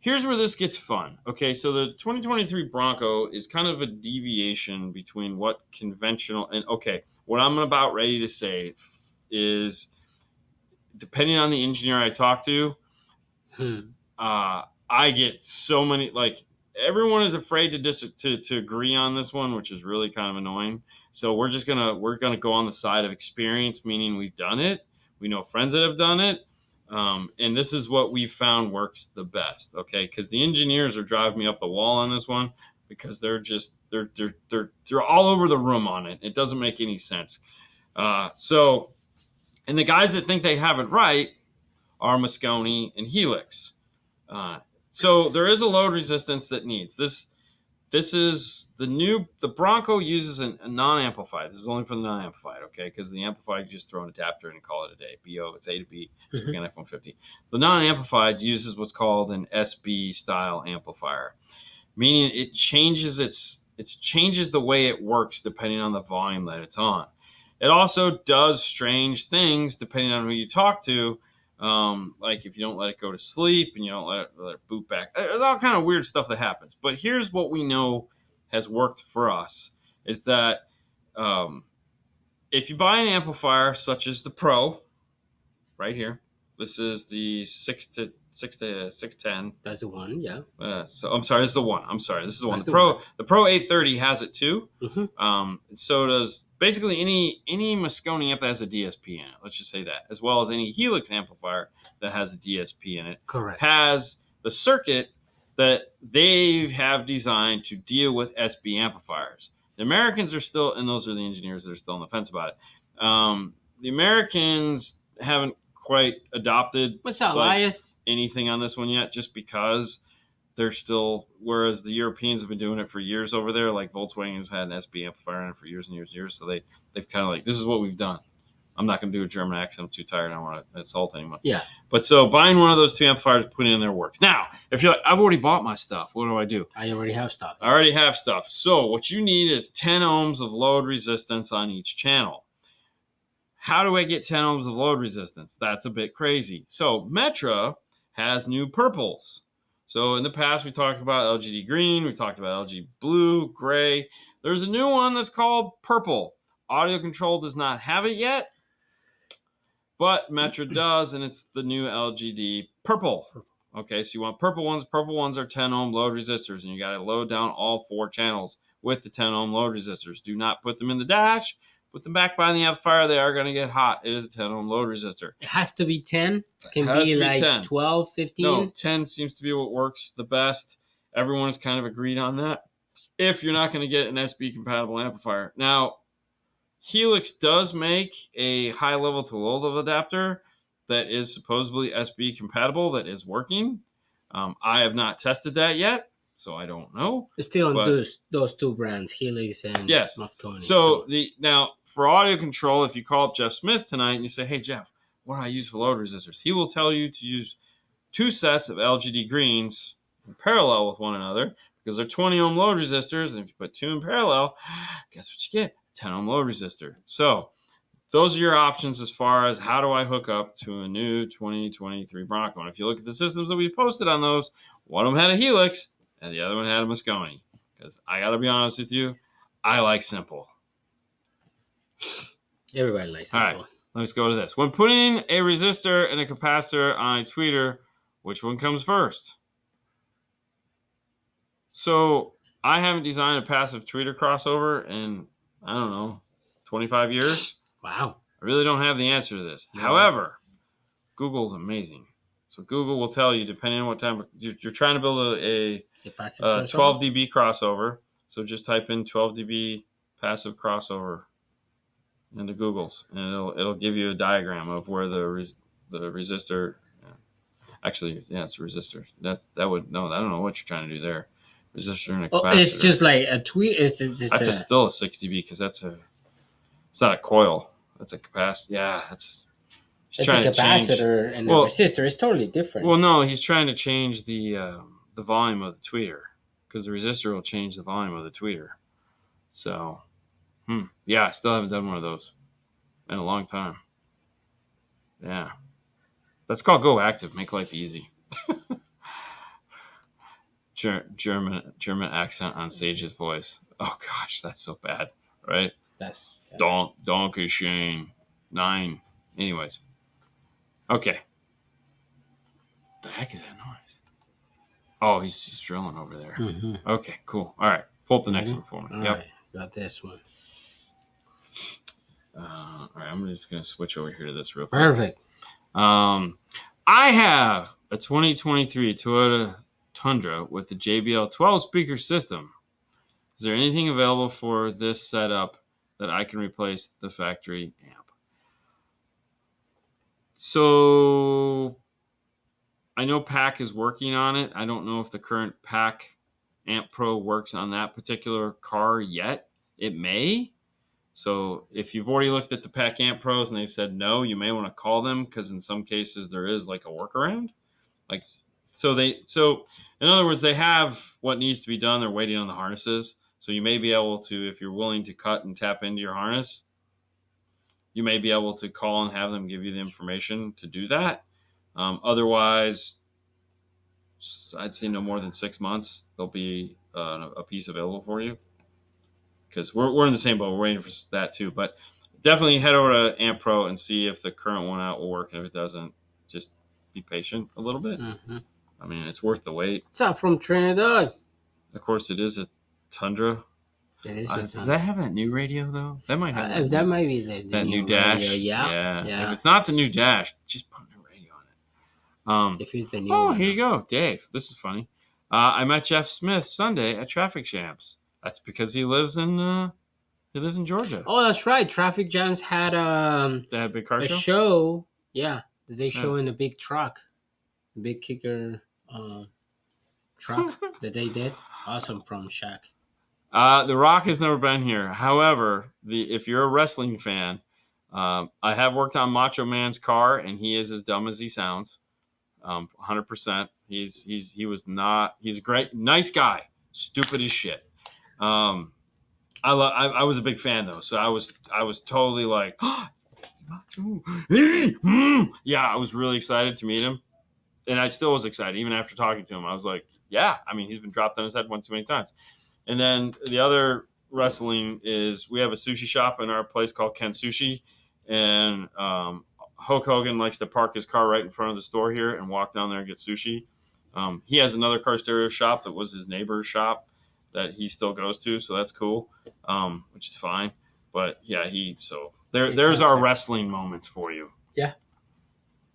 S1: where this gets fun. Okay, so the 2023 Bronco is kind of a deviation between what conventional and okay, what I'm about ready to say is depending on the engineer I talk to, I get so many like everyone is afraid to agree on this one, which is really kind of annoying. So we're gonna go on the side of experience, meaning we've done it. We know friends that have done it, and this is what we've found works the best. Okay, because the engineers are driving me up the wall on this one because they're all over the room on it. It doesn't make any sense. So, and the guys that think they have it right are Moscone and Helix. So there is a load resistance that needs this. This is the Bronco uses a non-amplified. This is only for the non-amplified, okay? Because the amplified, you just throw an adapter and call it a day. BO, it's A to B, just like an F-150. The non-amplified uses what's called an SB style amplifier, meaning it changes the way it works depending on the volume that it's on. It also does strange things depending on who you talk to. Like if you don't let it go to sleep and you don't let it boot back, there's all kind of weird stuff that happens. But here's what we know has worked for us is that if you buy an amplifier such as the Pro, right here, this is the 610.
S2: That's the one, yeah.
S1: So I'm sorry, this is the one. I'm sorry, this is the one.
S2: That's
S1: The
S2: the
S1: Pro,
S2: one.
S1: the Pro 830 has it too.
S2: Mm-hmm.
S1: So does basically any Moscone amp that has a DSP in it. Let's just say that, as well as any Helix amplifier that has a DSP in it.
S2: Correct.
S1: Has the circuit that they have designed to deal with SB amplifiers. The Americans are still, and those are the engineers that are still on the fence about it. The Americans haven't quite adopted
S2: What's up, Elias?
S1: anything on this one yet, just because they're still, whereas the Europeans have been doing it for years over there, like Volkswagen's had an SB amplifier in it for years and years and years, so they've kind of like, this is what we've done. I'm not going to do a German accent. I'm too tired. I don't want to insult anyone.
S2: Yeah.
S1: But so buying one of those two amplifiers, putting it in there works. Now, if you're like, I've already bought my stuff, what do?
S2: I already have stuff.
S1: I already have stuff. So what you need is 10 ohms of load resistance on each channel. How do I get 10 ohms of load resistance? That's a bit crazy. So Metra has new purples. So in the past, we talked about LGD green. We talked about LG blue, gray. There's a new one that's called purple. Audio Control does not have it yet, but Metra does, and it's the new LGD purple. Okay, so you want purple ones. Purple ones are 10 ohm load resistors, and you got to load down all 4 channels with the 10 ohm load resistors. Do not put them in the dash. Put them back behind the amplifier. They are going to get hot. It is a 10 ohm load resistor.
S2: It has to be 10. Can be like 10. 12, 15.
S1: No, 10 seems to be what works the best. Everyone has kind of agreed on that. If you're not going to get an SB compatible amplifier. Now, Helix does make a high level to low level adapter that is supposedly SB compatible that is working. I have not tested that yet, so I don't know.
S2: It's still on those two brands, Helix and
S1: yes.
S2: Moscone.
S1: So now for audio control, if you call up Jeff Smith tonight and you say, "Hey Jeff, what do I use for load resistors?" He will tell you to use 2 sets of LGD greens in parallel with one another because they're 20 ohm load resistors, and if you put 2 in parallel, guess what you get? 10 ohm load resistor. So those are your options as far as how do I hook up to a new 2023 Bronco. And if you look at the systems that we posted on those, one of them had a Helix and the other one had a Moscone. Because I got to be honest with you, I like simple.
S2: Everybody likes simple.
S1: All right, let's go to this. When putting a resistor and a capacitor on a tweeter, which one comes first? So I haven't designed a passive tweeter crossover in, I don't know, 25 years.
S2: Wow.
S1: I really don't have the answer to this. Yeah. However, Google's amazing. So Google will tell you, depending on what time you're trying to build a 12 dB crossover. So just type in 12 dB passive crossover into Google's, and it'll give you a diagram of where the resistor. Actually, yeah, it's a resistor. I don't know what you're trying to do there. Resistor and a capacitor.
S2: It's just like a tweet.
S1: That's still a 6 dB because it's not a coil. That's a capacitor. Yeah, it's
S2: a capacitor and a resistor. It's totally different.
S1: Well, no, he's trying to change the the volume of the tweeter because the resistor will change the volume of the tweeter. So, yeah, I still haven't done one of those in a long time. Yeah. That's called Go Active. Make life easy. German accent on Sage's voice. Oh gosh, that's so bad, right?
S2: That's
S1: Donkey Shane 9. Anyways, okay. The heck is that noise? Oh, he's drilling over there.
S2: Mm-hmm.
S1: Okay, cool. All right, pull up the next one for me.
S2: All right, got this one.
S1: All right, I'm just gonna switch over here to this real quick.
S2: Perfect.
S1: I have a 2023 Toyota Tundra with the JBL 12 speaker system. Is there anything available for this setup that I can replace the factory amp? So I know PAC is working on it. I don't know if the current PAC Amp Pro works on that particular car yet. It may. So if you've already looked at the PAC Amp Pros and they've said no, you may want to call them because in some cases there is like a workaround. So in other words, they have what needs to be done. They're waiting on the harnesses. So you may be able to, if you're willing to cut and tap into your harness, you may be able to call and have them give you the information to do that. Otherwise, I'd say no more than 6 months, there'll be a piece available for you. Because we're in the same boat. We're waiting for that too. But definitely head over to Amp Pro and see if the current one out will work. And if it doesn't, just be patient a little bit.
S2: Mm-hmm.
S1: I mean, it's worth the wait.
S2: What's up from Trinidad?
S1: Of course, it is a Tundra.
S2: It is
S1: Does that have that new radio though? That might have.
S2: That might be
S1: that new dash.
S2: Radio. Yeah.
S1: If it's not the new dash, just put a new radio on it.
S2: If it's the new
S1: one. Here you go, Dave. This is funny. I met Jeff Smith Sunday at Traffic Jams. That's because he lives in Georgia.
S2: Oh, that's right. Traffic Jams had
S1: They had a big car
S2: show. Yeah, they show in a big truck, big kicker truck that they did. Awesome from Shaq.
S1: The Rock has never been here. However, if you're a wrestling fan, I have worked on Macho Man's car, and he is as dumb as he sounds. 100%. He's a great, nice guy. Stupid as shit. I was a big fan though, so I was totally like, yeah, I was really excited to meet him, and I still was excited even after talking to him. I was like, yeah, I mean, he's been dropped on his head one too many times. And then the other wrestling is we have a sushi shop in our place called Ken Sushi, and Hulk Hogan likes to park his car right in front of the store here and walk down there and get sushi. He has another car stereo shop that was his neighbor's shop that he still goes to, so that's cool, which is fine. But yeah, there's our wrestling moments for you.
S2: Yeah.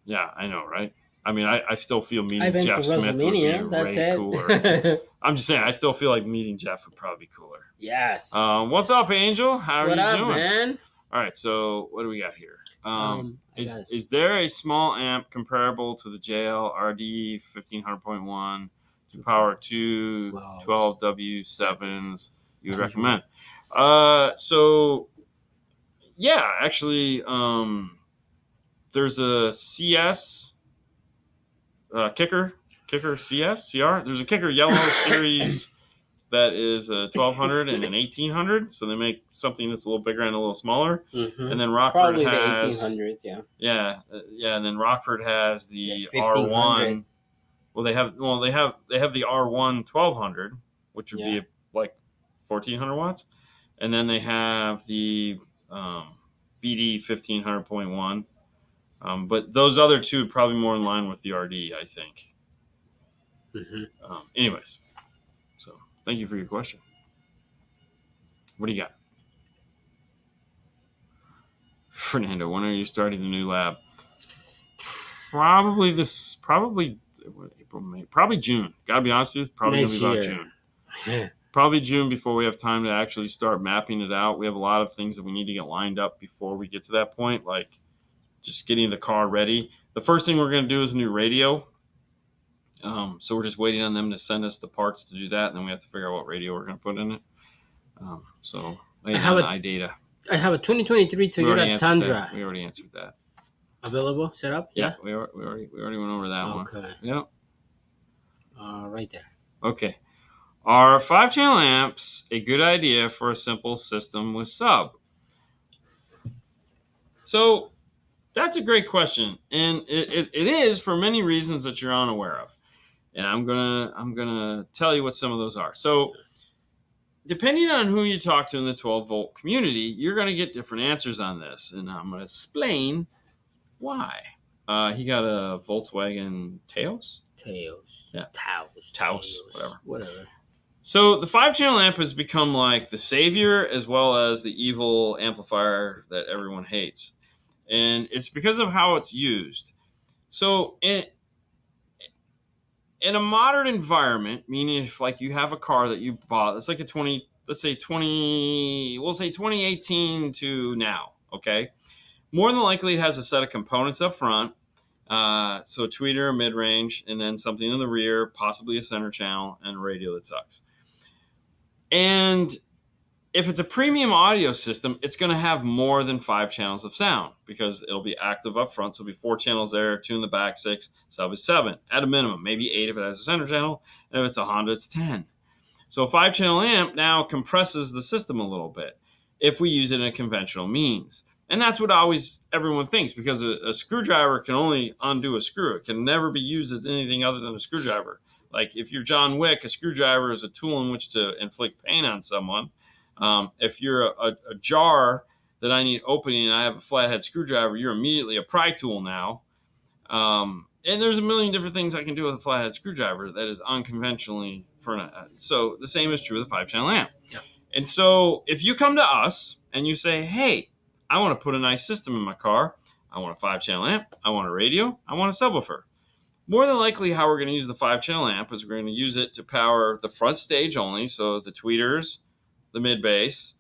S1: Yeah, I know, right? I mean, I still feel meeting
S2: been
S1: Jeff
S2: to
S1: Smith would be
S2: that's
S1: way
S2: it.
S1: cooler. I'm just saying, I still feel like meeting Jeff would probably be cooler.
S2: Yes.
S1: What's up, Angel? How are you doing?
S2: Man?
S1: All right, so what do we got here? Is there a small amp comparable to the JL RD 1500.1 to power 2 12W7s you would recommend? So yeah, actually, there's a CS kicker CS CR. There's a kicker yellow series that is a 1200 and an 1800. So they make something that's a little bigger and a little smaller. Mm-hmm. And then Rockford
S2: probably
S1: has
S2: the 1800.
S1: Yeah. And then Rockford has the R1. Well, they have the R1 1200, which would be like 1400 watts, and then they have the BD 1500.1. But those other two probably more in line with the RD, I think. Mm-hmm. Anyways, so thank you for your question. What do you got, Fernando? When are you starting the new lab? Probably April, May, probably June. Gotta be honest with you, probably gonna be about June. Yeah. Probably June before we have time to actually start mapping it out. We have a lot of things that we need to get lined up before we get to that point, like just getting the car ready. The first thing we're gonna do is a new radio. So we're just waiting on them to send us the parts to do that, and then we have to figure out what radio we're gonna put in it. I have iData.
S2: I have a 2023 Toyota Tundra.
S1: We already answered that.
S2: Available, set up?
S1: Yeah, we already went over that one.
S2: Okay.
S1: Yep.
S2: Right there.
S1: Okay. Are 5-channel amps a good idea for a simple system with sub? So that's a great question, and it is for many reasons that you're unaware of. And I'm gonna tell you what some of those are. So depending on who you talk to in the 12-volt community, you're gonna get different answers on this, and I'm gonna explain why. He got a Volkswagen Taos. Yeah. Taos,
S2: whatever.
S1: So the 5-channel amp has become like the savior as well as the evil amplifier that everyone hates, and it's because of how it's used. So in a modern environment, meaning if like you have a car that you bought, it's like a 20, let's say 20, we'll say 2018 to now, okay? More than likely it has a set of components up front. So a tweeter, a mid-range, and then something in the rear, possibly a center channel, and a radio that sucks. And if it's a premium audio system, it's going to have more than 5 channels of sound because it'll be active up front. So it'll be 4 channels there, 2 in the back, 6, sub is 7 at a minimum, maybe 8 if it has a center channel. And if it's a Honda, it's 10. So a 5-channel amp now compresses the system a little bit if we use it in a conventional means. And that's what always everyone thinks, because a screwdriver can only undo a screw. It can never be used as anything other than a screwdriver. Like if you're John Wick, a screwdriver is a tool in which to inflict pain on someone. If you're a jar that I need opening and I have a flathead screwdriver, you're immediately a pry tool now. And there's a million different things I can do with a flathead screwdriver that is unconventionally so the same is true with a 5-channel amp.
S2: Yeah.
S1: And so if you come to us and you say, hey, I want to put a nice system in my car. I want a 5-channel amp. I want a radio. I want a subwoofer. More than likely how we're going to use the 5-channel amp is we're going to use it to power the front stage only. So the tweeters, the mid bass,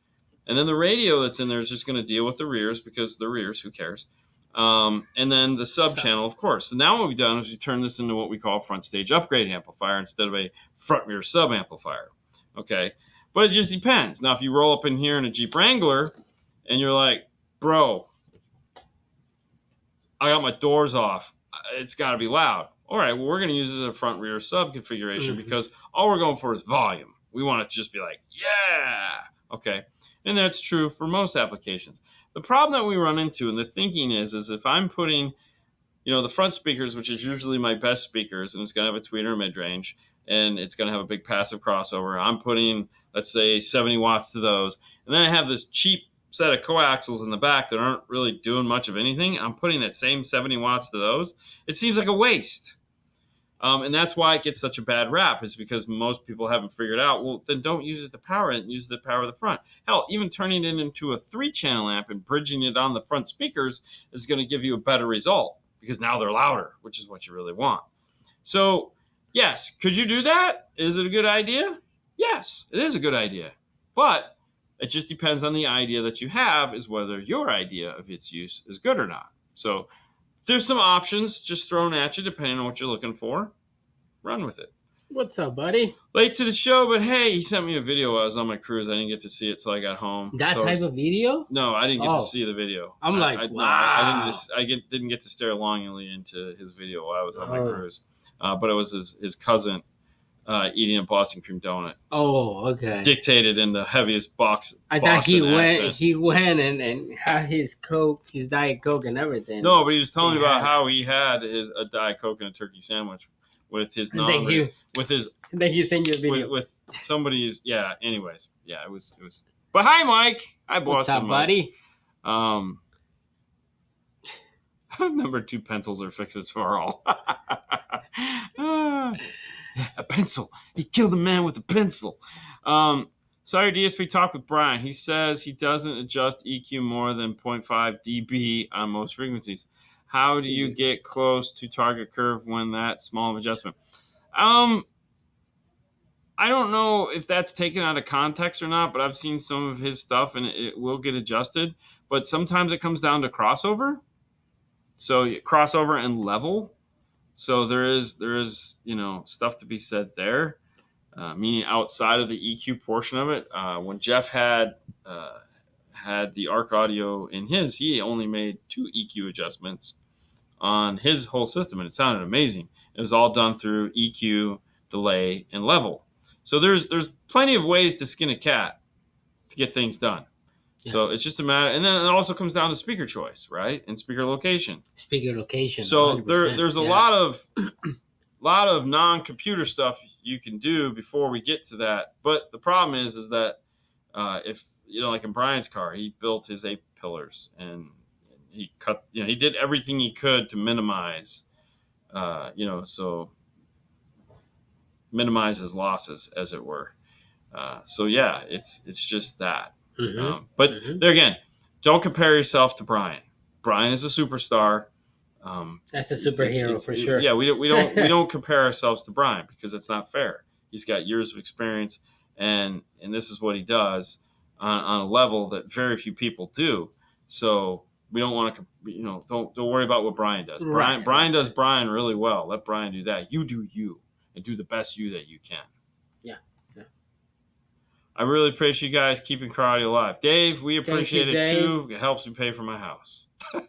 S1: and then the radio that's in there is just going to deal with the rears because the rears, who cares? And then the sub channel, of course. So now what we've done is we turn this into what we call a front stage upgrade amplifier instead of a front rear sub amplifier. Okay. But it just depends. Now, if you roll up in here in a Jeep Wrangler and you're like, bro, I got my doors off, it's got to be loud. All right, well, we're going to use it as a front rear sub configuration because all we're going for is volume. We want it to just be like, yeah. Okay. And that's true for most applications. The problem that we run into, and the thinking is if I'm putting, the front speakers, which is usually my best speakers, and it's going to have a tweeter mid-range, and it's going to have a big passive crossover. I'm putting, let's say, 70 watts to those. And then I have this cheap set of coaxials in the back that aren't really doing much of anything. I'm putting that same 70 watts to those. It seems like a waste. And that's why it gets such a bad rap, is because most people haven't figured out, well, then don't use it to power it, use it to power the front. Hell, even turning it into a 3-channel amp and bridging it on the front speakers is going to give you a better result because now they're louder, which is what you really want. So, yes, could you do that? Is it a good idea? Yes, it is a good idea. But it just depends on the idea that you have, is whether your idea of its use is good or not. So there's some options just thrown at you depending on what you're looking for. Run with it.
S2: What's up, buddy?
S1: Late to the show, but hey, he sent me a video while I was on my cruise. I didn't get to see it till I got home.
S2: That type of video?
S1: No, I didn't get to see the video.
S2: I'm wow.
S1: I didn't get to stare longingly into his video while I was on my cruise. But it was his cousin eating a Boston cream donut.
S2: Oh, okay.
S1: Dictated in the heaviest box.
S2: I thought he went and had his Coke, his Diet Coke and everything.
S1: No, but he was telling me about how he had a Diet Coke and a turkey sandwich with his
S2: Then he sent you a video
S1: with somebody's. Yeah. Anyways, yeah, it was. But hi, Mike. Hi, Boston.
S2: What's up, buddy?
S1: Number 2 pencils are fixes for all. A pencil. He killed a man with a pencil. Sorry, DSP Talk with Brian. He says he doesn't adjust EQ more than 0.5 dB on most frequencies. How do you get close to target curve when that small of adjustment? I don't know if that's taken out of context or not, but I've seen some of his stuff and it will get adjusted. But sometimes it comes down to crossover. So crossover and level. So there is stuff to be said there, meaning outside of the EQ portion of it. When Jeff had the ARC audio in his, he only made 2 EQ adjustments on his whole system, and it sounded amazing. It was all done through EQ delay, and level. So there's plenty of ways to skin a cat to get things done.
S2: Yeah.
S1: So it's just a matter, and then it also comes down to speaker choice, right, and speaker location.
S2: Speaker location.
S1: So
S2: 100%.
S1: there's a lot of non-computer stuff you can do before we get to that. But the problem is that if like in Brian's car, he built his 8 pillars and he cut, he did everything he could to minimize, so minimize his losses, as it were. So yeah, it's just that.
S2: Mm-hmm.
S1: But there again, don't compare yourself to Brian. Brian is a superstar.
S2: That's a superhero for sure.
S1: Yeah, we don't compare ourselves to Brian because it's not fair. He's got years of experience, and this is what he does on a level that very few people do. So we don't want to, don't worry about what Brian does.
S2: Right.
S1: Brian does Brian really well. Let Brian do that. You do you, and do the best you that you can.
S2: Yeah.
S1: I really appreciate you guys keeping karate alive. Dave, we appreciate it too. It helps me pay for my house.
S2: And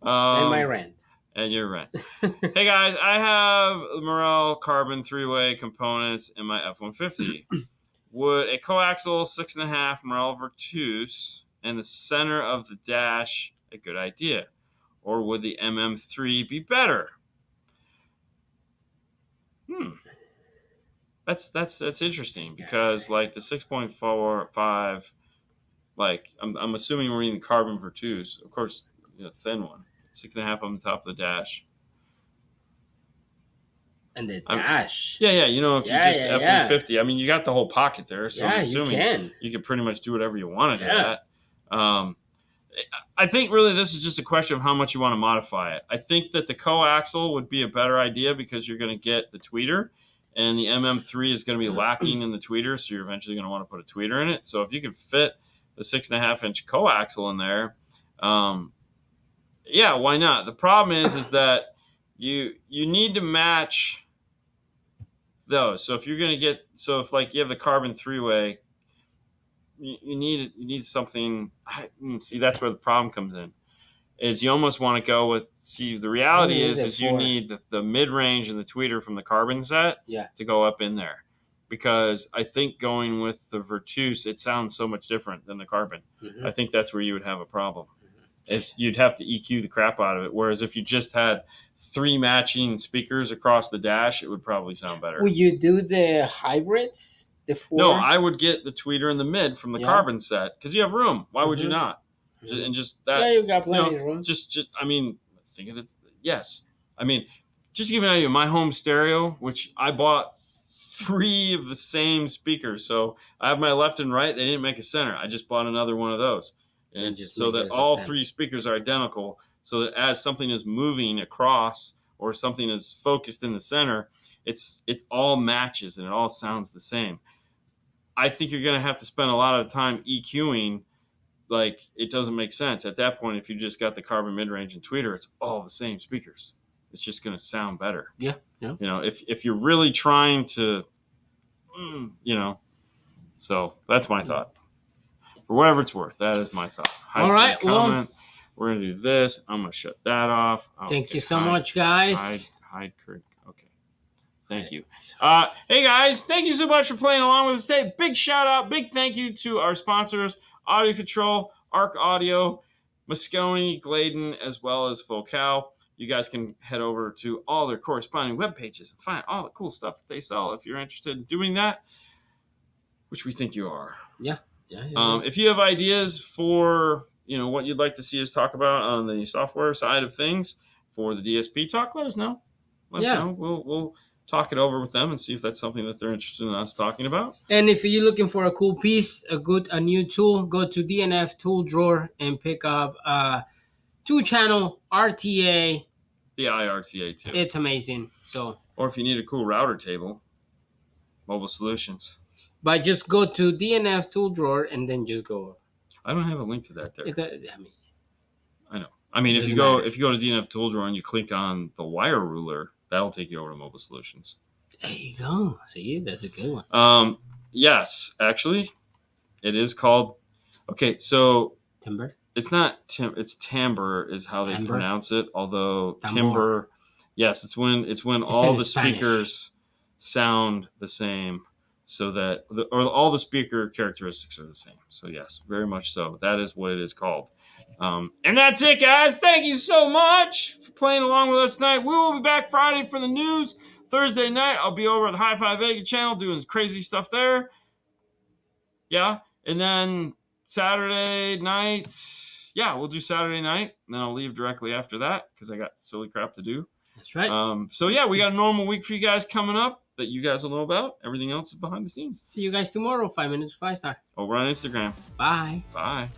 S2: my rent.
S1: And your rent. Hey guys, I have Morel carbon 3-way components in my F-150. Would a coaxial 6.5 Morel Virtus in the center of the dash a good idea? Or would the MM3 be better? That's interesting because like the 6.45, like I'm assuming we're in carbon Virtus, of course, thin one, 6.5 on the top of the dash.
S2: And the dash.
S1: If you just F-150, I mean, you got the whole pocket there, so I'm assuming you can pretty much do whatever you want to do that. I think really this is just a question of how much you want to modify it. I think that the coaxial would be a better idea because you're going to get the tweeter, and the MM3 is going to be lacking in the tweeter, so you're eventually going to want to put a tweeter in it. So if you could fit the 6.5-inch coaxial in there, why not? The problem is that you need to match those. So if you're going to get, if like you have the carbon 3-way, you need something. See, that's where the problem comes in. Is you almost want to go with. See, the reality is you need the mid range and the tweeter from the carbon set to go up in there, because I think going with the Virtus, it sounds so much different than the carbon. Mm-hmm. I think that's where you would have a problem. Is you'd have to EQ the crap out of it. Whereas if you just had 3 matching speakers across the dash, it would probably sound better.
S2: Would you do the hybrids?
S1: No, I would get the tweeter in the mid from the carbon set because you have room. Why would you not? And just that.
S2: Yeah, you got plenty of room.
S1: Just I mean, think of it. Yes, I mean, just to give you an idea, my home stereo, which I bought 3 of the same speakers, so I have my left and right. They didn't make a center. I just bought another one of those, and so that all 3 speakers are identical. So that as something is moving across or something is focused in the center, it all matches and it all sounds the same. I think you're going to have to spend a lot of time EQing. Like, it doesn't make sense at that point. If you just got the carbon mid-range and tweeter, it's all the same speakers. It's just going to sound better.
S2: Yeah.
S1: If you're really trying to, so that's my thought. For whatever it's worth, that is my thought.
S2: All right, well,
S1: we're going to do this. I'm going to shut that off.
S2: Thank you so much, guys.
S1: Hide Kirk. Okay. Thank you. Hey, guys, thank you so much for playing along with us today. Big shout out, big thank you to our sponsors, Audio Control, Arc Audio, Moscone, Gladen, as well as Focal. You guys can head over to all their corresponding web pages and find all the cool stuff that they sell if you're interested in doing that, which we think you are.
S2: Yeah.
S1: If you have ideas for what you'd like to see us talk about on the software side of things for the DSP talk, let us know. Let us know. We'll talk it over with them and see if that's something that they're interested in us talking about.
S2: And if you're looking for a cool piece, a new tool, go to DNF tool drawer and pick up a 2-channel RTA.
S1: The iRTA too.
S2: It's amazing.
S1: Or if you need a cool router table, Mobile Solutions.
S2: But just go to DNF tool drawer and then just go.
S1: I don't have a link to that there. I know. I mean, if you go to DNF tool drawer and you click on the wire ruler, that'll take you over to Mobile Solutions.
S2: There you go. See, that's a good one.
S1: Yes, actually, it is called. Okay, so
S2: Timber.
S1: It's not Tim. It's timbre is how they pronounce it. Although timber, Yes, it's when
S2: It's
S1: all
S2: in
S1: the
S2: Spanish.
S1: speakers sound the same, so that or all the speaker characteristics are the same. So yes, very much so. That is what it is called. And that's it, guys. Thank you so much for playing along with us tonight. We will be back Friday for the news. Thursday night, I'll be over at the Hi-Fi Vega channel doing crazy stuff there. Yeah, and then Saturday night, yeah, we'll do Saturday night. And then I'll leave directly after that because I got silly crap to do.
S2: That's right.
S1: So yeah, we got a normal week for you guys coming up that you guys will know about. Everything else is behind the scenes.
S2: See you guys tomorrow. 5 minutes 5 star.
S1: Over on Instagram.
S2: Bye.
S1: Bye.